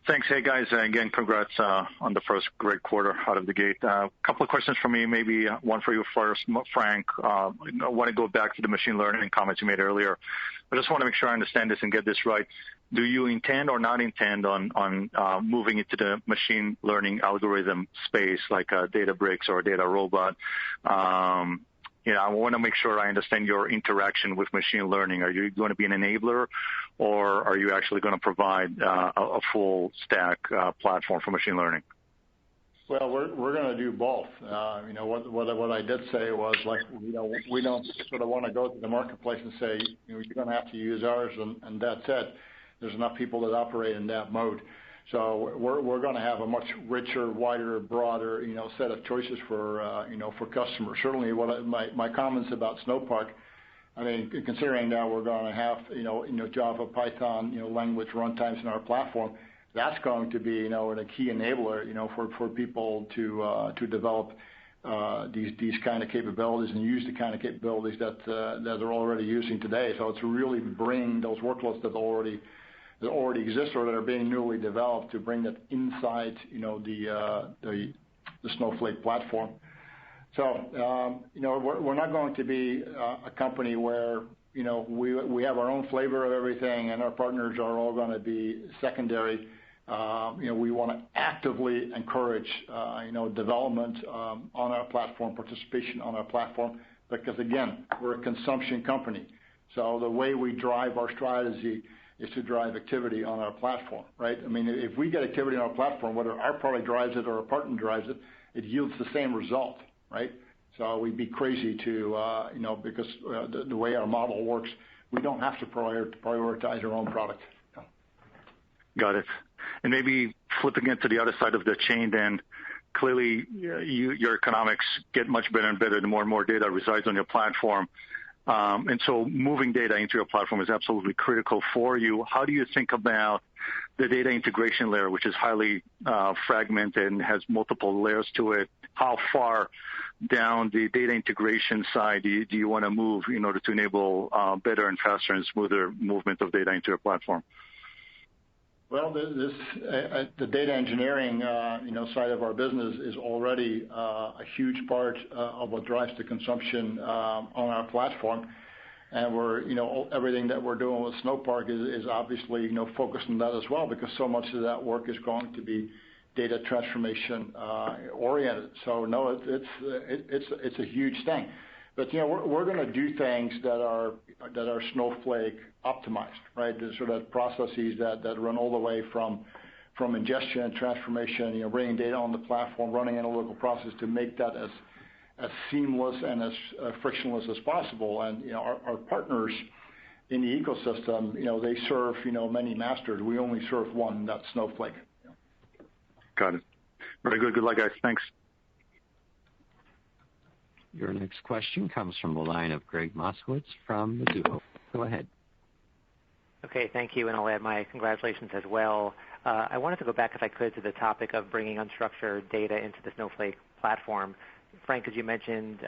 Thanks. Hey, guys. Again, congrats on the first great quarter out of the gate. A couple of questions for me, maybe one for you first, Frank. I want to go back to the machine learning comments you made earlier. I just want to make sure I understand this and get this right. Do you intend or not intend on moving into the machine learning algorithm space like a Databricks or a Data Robot? I want to make sure I understand your interaction with machine learning. Are you going to be an enabler, or are you actually going to provide a full stack platform for machine learning? Well, we're going to do both. What I did say was we don't sort of want to go to the marketplace and say you're going to have to use ours and that's it. There's enough people that operate in that mode. So we're going to have a much richer, wider, broader, set of choices for customers. Certainly, my comments about Snowpark. I mean, considering that we're going to have Java, Python, language runtimes in our platform, that's going to be a key enabler for people to develop these kind of capabilities and use the kind of capabilities that they're already using today. So it's really bringing those workloads that already exist or that are being newly developed to bring that inside the Snowflake platform. So we're not going to be a company where we have our own flavor of everything and our partners are all going to be secondary. We want to actively encourage development on our platform, participation on our platform, because again, we're a consumption company. So the way we drive our strategy is to drive activity on our platform, right? I mean, if we get activity on our platform, whether our product drives it or a partner drives it, it yields the same result, right? So we'd be crazy to, because the way our model works, we don't have to prioritize our own product. Got it. And maybe flipping it to the other side of the chain, then clearly your economics get much better and better the more and more data resides on your platform. And so moving data into your platform is absolutely critical for you. How do you think about the data integration layer, which is highly fragmented and has multiple layers to it? How far down the data integration side do you want to move in order to enable better and faster and smoother movement of data into your platform? Well, the data engineering side of our business is already a huge part of what drives the consumption on our platform, and everything that we're doing with Snowpark is obviously focused on that as well, because so much of that work is going to be data transformation oriented. So no, it's a huge thing. But we're going to do things that are Snowflake optimized, right? So that processes that run all the way from ingestion and transformation, bringing data on the platform, running analytical process to make that as seamless and as frictionless as possible. And our partners in the ecosystem, they serve many masters. We only serve one, that's Snowflake. Got it. Very good. Good luck, guys. Thanks. Your next question comes from the line of Gregg Moskowitz from Mizuho. Go ahead. Okay, thank you, and I'll add my congratulations as well. I wanted to go back, if I could, to the topic of bringing unstructured data into the Snowflake platform. Frank, as you mentioned,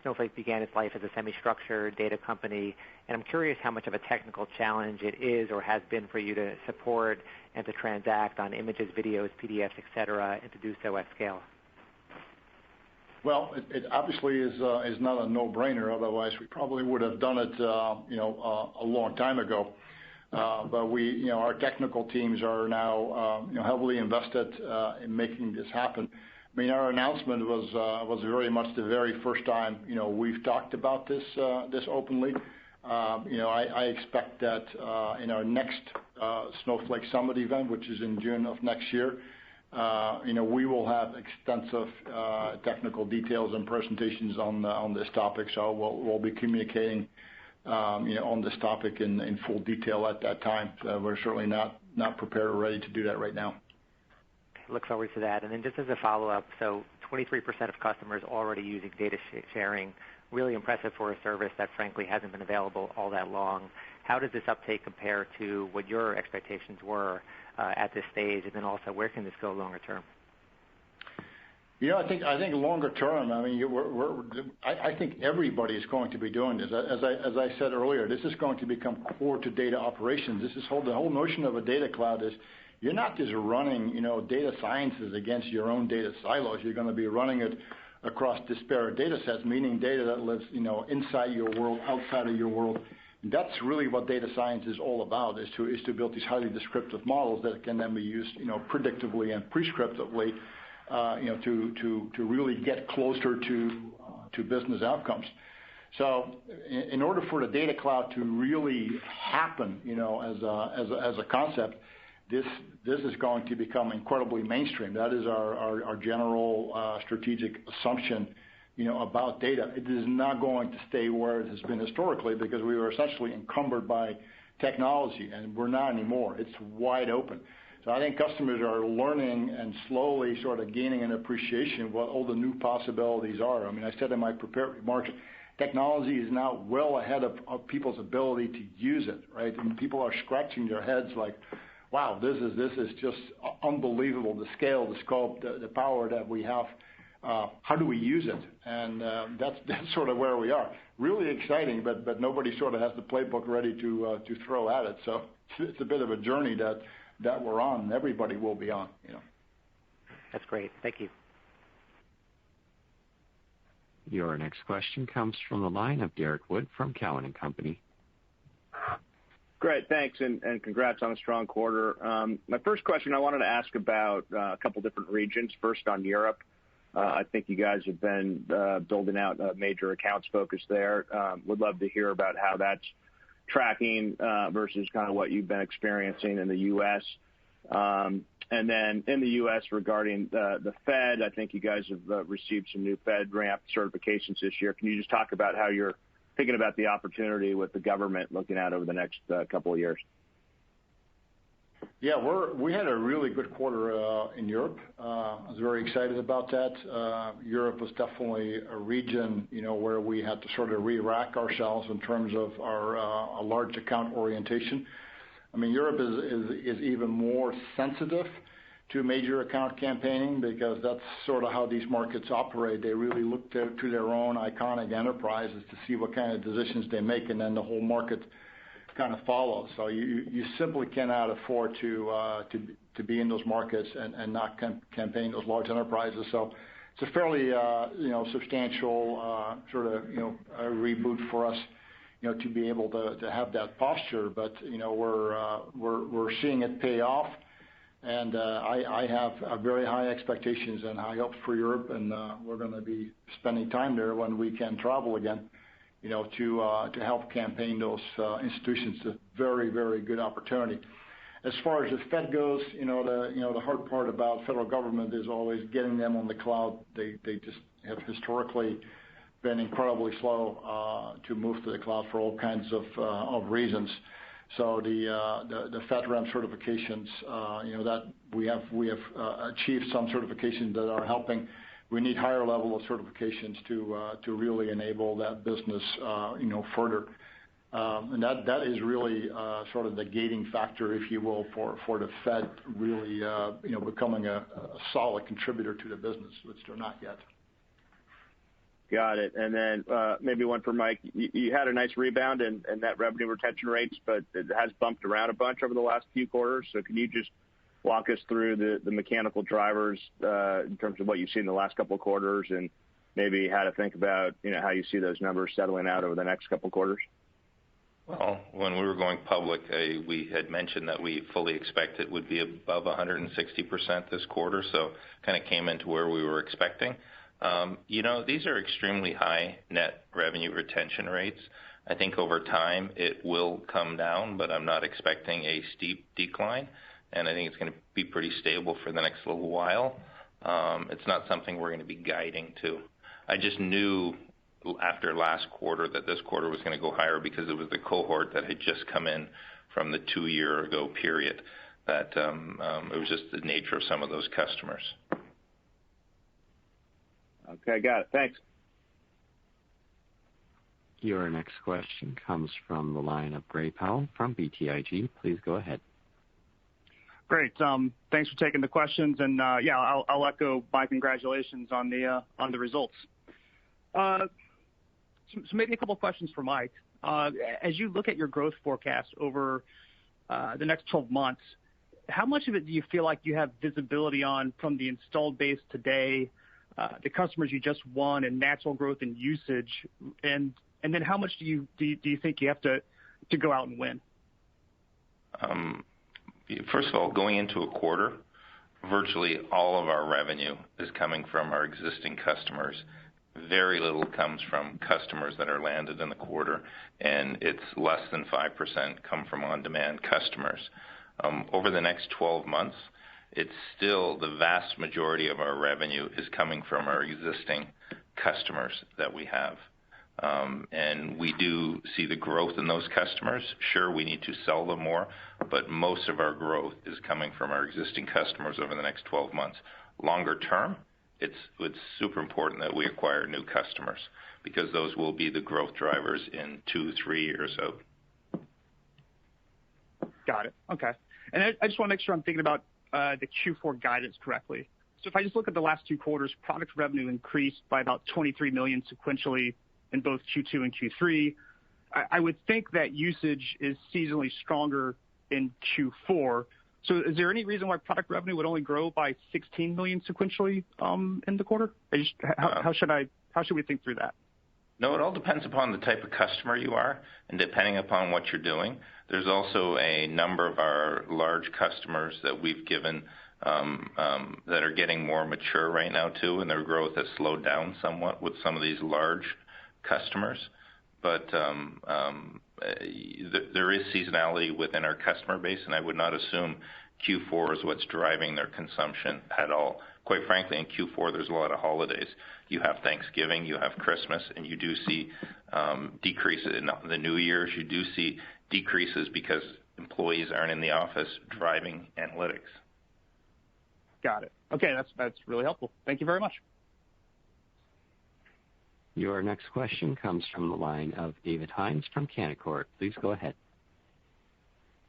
Snowflake began its life as a semi-structured data company, and I'm curious how much of a technical challenge it is or has been for you to support and to transact on images, videos, PDFs, et cetera, and to do so at scale. Well, it obviously is not a no-brainer. Otherwise, we probably would have done it, a long time ago. But our technical teams are now, heavily invested in making this happen. I mean, our announcement was very much the very first time, we've talked about this openly. I expect that in our next Snowflake Summit event, which is in June of next year, we will have extensive technical details and presentations on this topic. So we'll be communicating on this topic in full detail at that time. We're certainly not prepared or ready to do that right now. Look forward to that. And then just as a follow-up, so 23% of customers already using data sharing, really impressive for a service that frankly hasn't been available all that long. How does this uptake compare to what your expectations were at this stage? And then also, where can this go longer term? I think longer term. I mean, I think everybody is going to be doing this. As I said earlier, this is going to become core to data operations. The whole notion of a data cloud is you're not just running data sciences against your own data silos. You're going to be running it across disparate data sets, meaning data that lives inside your world, outside of your world. And that's really what data science is all about, is to build these highly descriptive models that can then be used predictively and prescriptively to really get closer to business outcomes. So in order for the data cloud to really happen as a concept, this is going to become incredibly mainstream. That is our general strategic assumption about data. It is not going to stay where it has been historically, because we were essentially encumbered by technology, and we're not anymore. It's wide open. So I think customers are learning and slowly sort of gaining an appreciation of what all the new possibilities are. I mean, I said in my prepared remarks, technology is now well ahead of people's ability to use it, right? And people are scratching their heads like, wow, this is just unbelievable, the scale, the scope, the power that we have. How do we use it? And that's sort of where we are. Really exciting, but nobody sort of has the playbook ready to throw at it. So it's a bit of a journey that we're on, and everybody will be on. That's great. Thank you. Your next question comes from the line of Derek Wood from Cowen and Company. Great, thanks, and congrats on a strong quarter. My first question, I wanted to ask about a couple different regions. First on Europe. I think you guys have been building out a major accounts focus there. Would love to hear about how that's tracking versus kind of what you've been experiencing in the U.S. And then in the U.S. regarding the Fed, I think you guys have received some new FedRAMP certifications this year. Can you just talk about how you're thinking about the opportunity with the government looking at over the next couple of years? Yeah, we had a really good quarter in Europe. I was very excited about that. Europe was definitely a region, where we had to sort of re-rack ourselves in terms of our large account orientation. I mean, Europe is even more sensitive to major account campaigning, because that's sort of how these markets operate. They really look to their own iconic enterprises to see what kind of decisions they make, and then the whole market kind of follows. So you simply cannot afford to be in those markets and not campaign those large enterprises. So it's a fairly substantial sort of a reboot for us, to be able to have that posture. But we're seeing it pay off. And I have very high expectations and high hopes for Europe, and we're going to be spending time there when we can travel again, to help campaign those institutions. It's a very, very good opportunity. As far as the Fed goes, the hard part about federal government is always getting them on the cloud. They just have historically been incredibly slow to move to the cloud for all kinds of reasons. So the FedRAMP certifications, that we have achieved some certifications that are helping. We need higher level of certifications to really enable that business, further. And that is really sort of the gating factor, if you will, for the Fed really, becoming a solid contributor to the business, which they're not yet. Got it. And then maybe one for Mike. You had a nice rebound in net revenue retention rates, but it has bumped around a bunch over the last few quarters. So can you just walk us through the mechanical drivers in terms of what you've seen in the last couple of quarters, and maybe how to think about how you see those numbers settling out over the next couple of quarters? Well, when we were going public, we had mentioned that we fully expect it would be above 160% this quarter, so kind of came into where we were expecting. These are extremely high net revenue retention rates. I think over time it will come down, but I'm not expecting a steep decline. and I think it's going to be pretty stable for the next little while. It's not something we're going to be guiding to. I just knew after last quarter that this quarter was going to go higher because it was the cohort that had just come in from the 2-year ago period. That it was just the nature of some of those customers. Okay, got it. Thanks. Your next question comes from the line of Gray Powell from BTIG. Please go ahead. Great. Thanks for taking the questions, and I'll echo my congratulations on the results. So maybe a couple of questions for Mike. As you look at your growth forecast over the next 12 months, how much of it do you feel like you have visibility on from the installed base today, the customers you just won, and natural growth in usage, and then how much do you think you have to go out and win? First of all, going into a quarter, virtually all of our revenue is coming from our existing customers. Very little comes from customers that are landed in the quarter, and it's less than 5% come from on-demand customers. Over the next 12 months, it's still the vast majority of our revenue is coming from our existing customers that we have. And we do see the growth in those customers. Sure, we need to sell them more, but most of our growth is coming from our existing customers over the next 12 months. Longer term, it's super important that we acquire new customers because those will be the growth drivers in 2-3 years out. Got it. Okay. And I just want to make sure I'm thinking about the Q4 guidance correctly. So if I just look at the last 2 quarters, product revenue increased by about $23 million sequentially in both Q2 and Q3. I would think that usage is seasonally stronger in Q4. So is there any reason why product revenue would only grow by $16 million sequentially in the quarter? How should we think through that? No, it all depends upon the type of customer you are and depending upon what you're doing. There's also a number of our large customers that we've given that are getting more mature right now too, and their growth has slowed down somewhat with some of these large customers. But there is seasonality within our customer base, and I would not assume Q4 is what's driving their consumption at all. Quite frankly, in Q4, there's a lot of holidays. You have Thanksgiving, you have Christmas, and you do see decreases in the New Year's. You do see decreases because employees aren't in the office driving analytics. Got it. Okay, that's really helpful. Thank you very much. Your next question comes from the line of David Hynes from Canaccord. Please go ahead.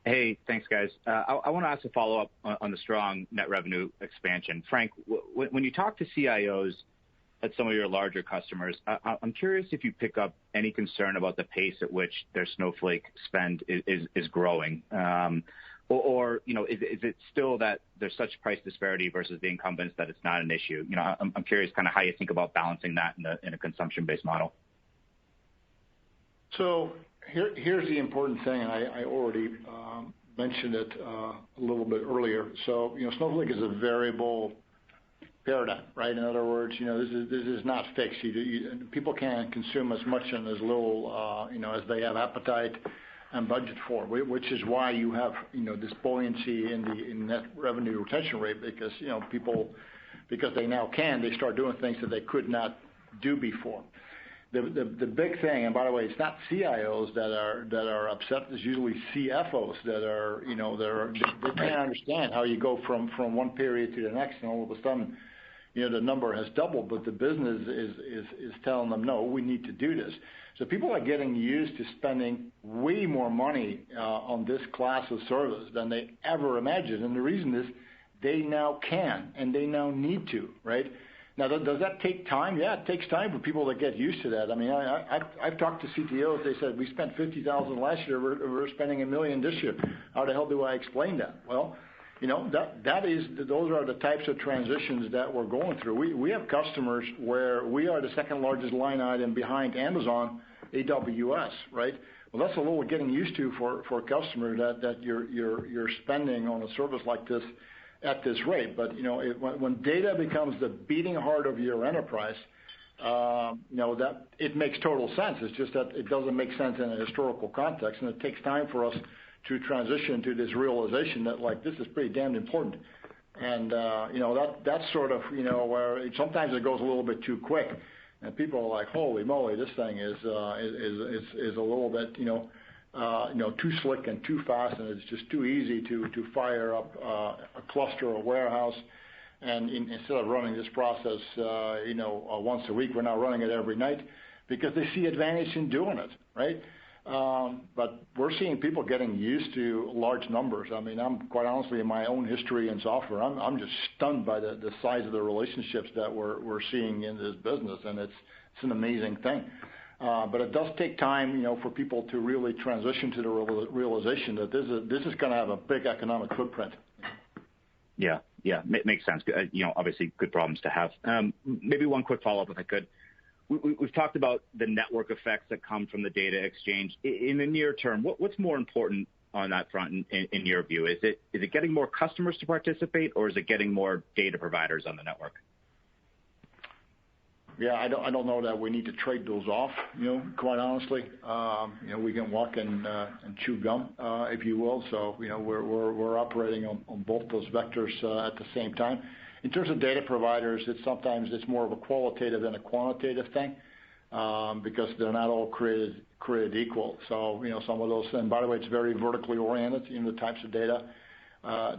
Hey, thanks, guys. I want to ask a follow-up on the strong net revenue expansion. Frank, when you talk to CIOs at some of your larger customers, I'm curious if you pick up any concern about the pace at which their Snowflake spend is growing. Or is it still that there's such price disparity versus the incumbents that it's not an issue? I'm curious kind of how you think about balancing that in a consumption-based model. So here's the important thing, and I already mentioned it a little bit earlier. So Snowflake is a variable paradigm, right? In other words, this is not fixed. People can't consume as much and as little, as they have appetite and budget for, which is why you have this buoyancy in net revenue retention rate because people, because they now they start doing things that they could not do before. The big thing, and by the way, it's not CIOs that are upset. It's usually CFOs that are they can't understand how you go from one period to the next, and all of a sudden the number has doubled, but the business is telling them, no, we need to do this. So people are getting used to spending way more money on this class of service than they ever imagined, and the reason is they now can and they now need to, right? Now, does that take time? Yeah, it takes time for people to get used to that. I mean, I've talked to CTOs. They said we spent $50,000 last year. We're spending $1 million this year. How the hell do I explain that? Well, those are the types of transitions that we're going through. We have customers where we are the second largest line item behind Amazon AWS, right? Well, that's a little getting used to for a customer that you're spending on a service like this at this rate. But when data becomes the beating heart of your enterprise, that it makes total sense. It's just that it doesn't make sense in a historical context, and it takes time for us to transition to this realization that like this is pretty damn important. And that's sort of where sometimes it goes a little bit too quick, and people are like, holy moly, this thing is a little bit too slick and too fast, and it's just too easy to fire up a cluster or warehouse. And instead of running this process once a week, we're now running it every night because they see advantage in doing it, right? But we're seeing people getting used to large numbers. I mean, I'm quite honestly, in my own history in software, I'm just stunned by the size of the relationships that we're seeing in this business, and it's an amazing thing. But it does take time, for people to really transition to the realization that this is going to have a big economic footprint. Yeah, makes sense. Obviously, good problems to have. Maybe one quick follow-up, if I could. We've talked about the network effects that come from the data exchange. In the near term, what's more important on that front in your view? Is it getting more customers to participate, or is it getting more data providers on the network? Yeah, I don't know that we need to trade those off, quite honestly. We can walk and chew gum, if you will. So, we're operating on both those vectors at the same time. In terms of data providers, sometimes it's more of a qualitative than a quantitative thing, because they're not all created equal. So, some of those, and by the way, it's very vertically oriented in the types of data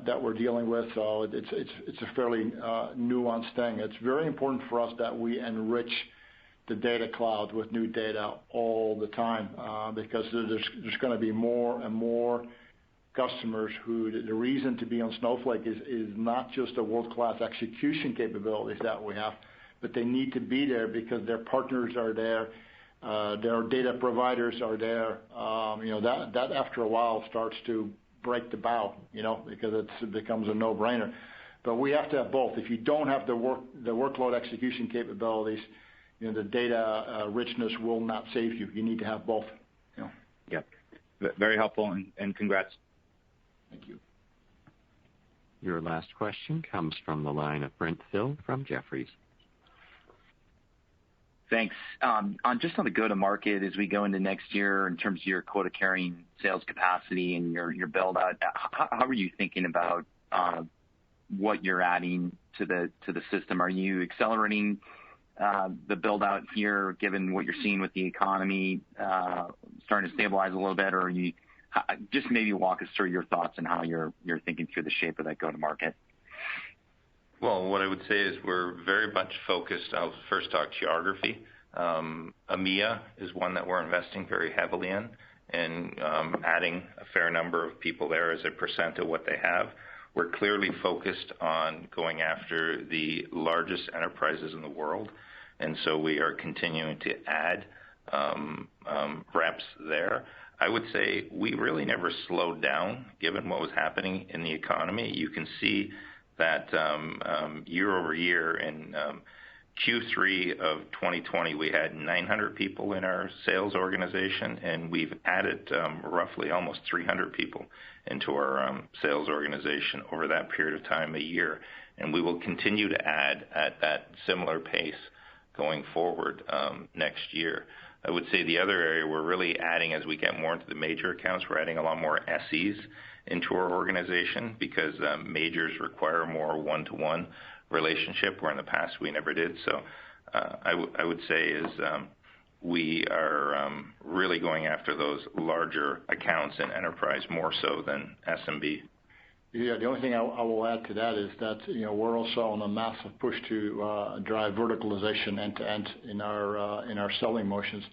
that we're dealing with. So it's a fairly nuanced thing. It's very important for us that we enrich the data cloud with new data all the time, because there's going to be more and more customers who the reason to be on Snowflake is not just the world-class execution capabilities that we have, but they need to be there because their partners are there, their data providers are there. That after a while starts to break the bow, because it becomes a no-brainer. But we have to have both. If you don't have the workload execution capabilities, the data richness will not save you. You need to have both. Yep. Very helpful, and congrats. Thank you. Your last question comes from the line of Brent Thill from Jefferies. Thanks. Just on the go-to-market as we go into next year in terms of your quota-carrying sales capacity and your build-out, how are you thinking about what you're adding to the system? Are you accelerating the build-out here, given what you're seeing with the economy starting to stabilize a little bit, or are you just maybe walk us through your thoughts on how you're thinking through the shape of that go-to-market? Well, what I would say is we're very much focused. I'll first talk geography. EMEA is one that we're investing very heavily in, and adding a fair number of people there as a percent of what they have. We're clearly focused on going after the largest enterprises in the world, and so we are continuing to add reps there. I would say we really never slowed down given what was happening in the economy. You can see that year over year in Q3 of 2020, we had 900 people in our sales organization, and we've added roughly almost 300 people into our sales organization over that period of time, a year. And we will continue to add at that similar pace going forward next year. I would say the other area we're really adding as we get more into the major accounts, we're adding a lot more SEs into our organization because majors require more one-to-one relationship, where in the past we never did. So I would say is we are really going after those larger accounts and enterprise more so than SMB. Yeah, the only thing I will add to that is that we're also on a massive push to drive verticalization end to end in our selling motions,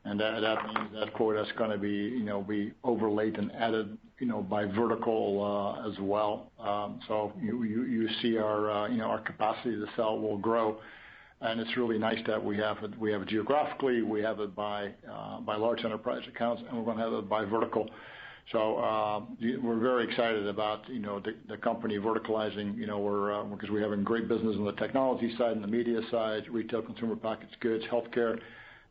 and that means that quota is going to be overlaid and added by vertical as well. So you see our capacity to sell will grow, and it's really nice that we have it geographically, we have it by large enterprise accounts, and we're going to have it by vertical. So we're very excited about the company verticalizing. Because we're having great business on the technology side and the media side, retail, consumer packaged goods, healthcare.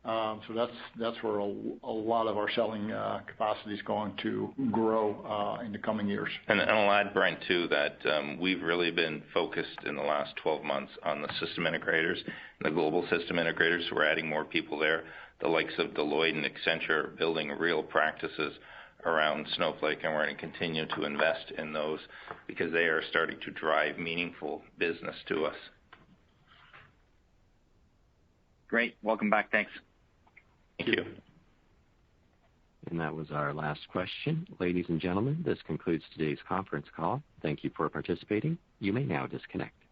So that's where a lot of our selling capacity is going to grow in the coming years. And I'll add, Brent, too, that we've really been focused in the last 12 months on the system integrators, the global system integrators. So we're adding more people there. The likes of Deloitte and Accenture are building real practices around Snowflake, and we're going to continue to invest in those because they are starting to drive meaningful business to us. Great. Welcome back. Thanks. Thank you. And that was our last question. Ladies and gentlemen, this concludes today's conference call. Thank you for participating. You may now disconnect.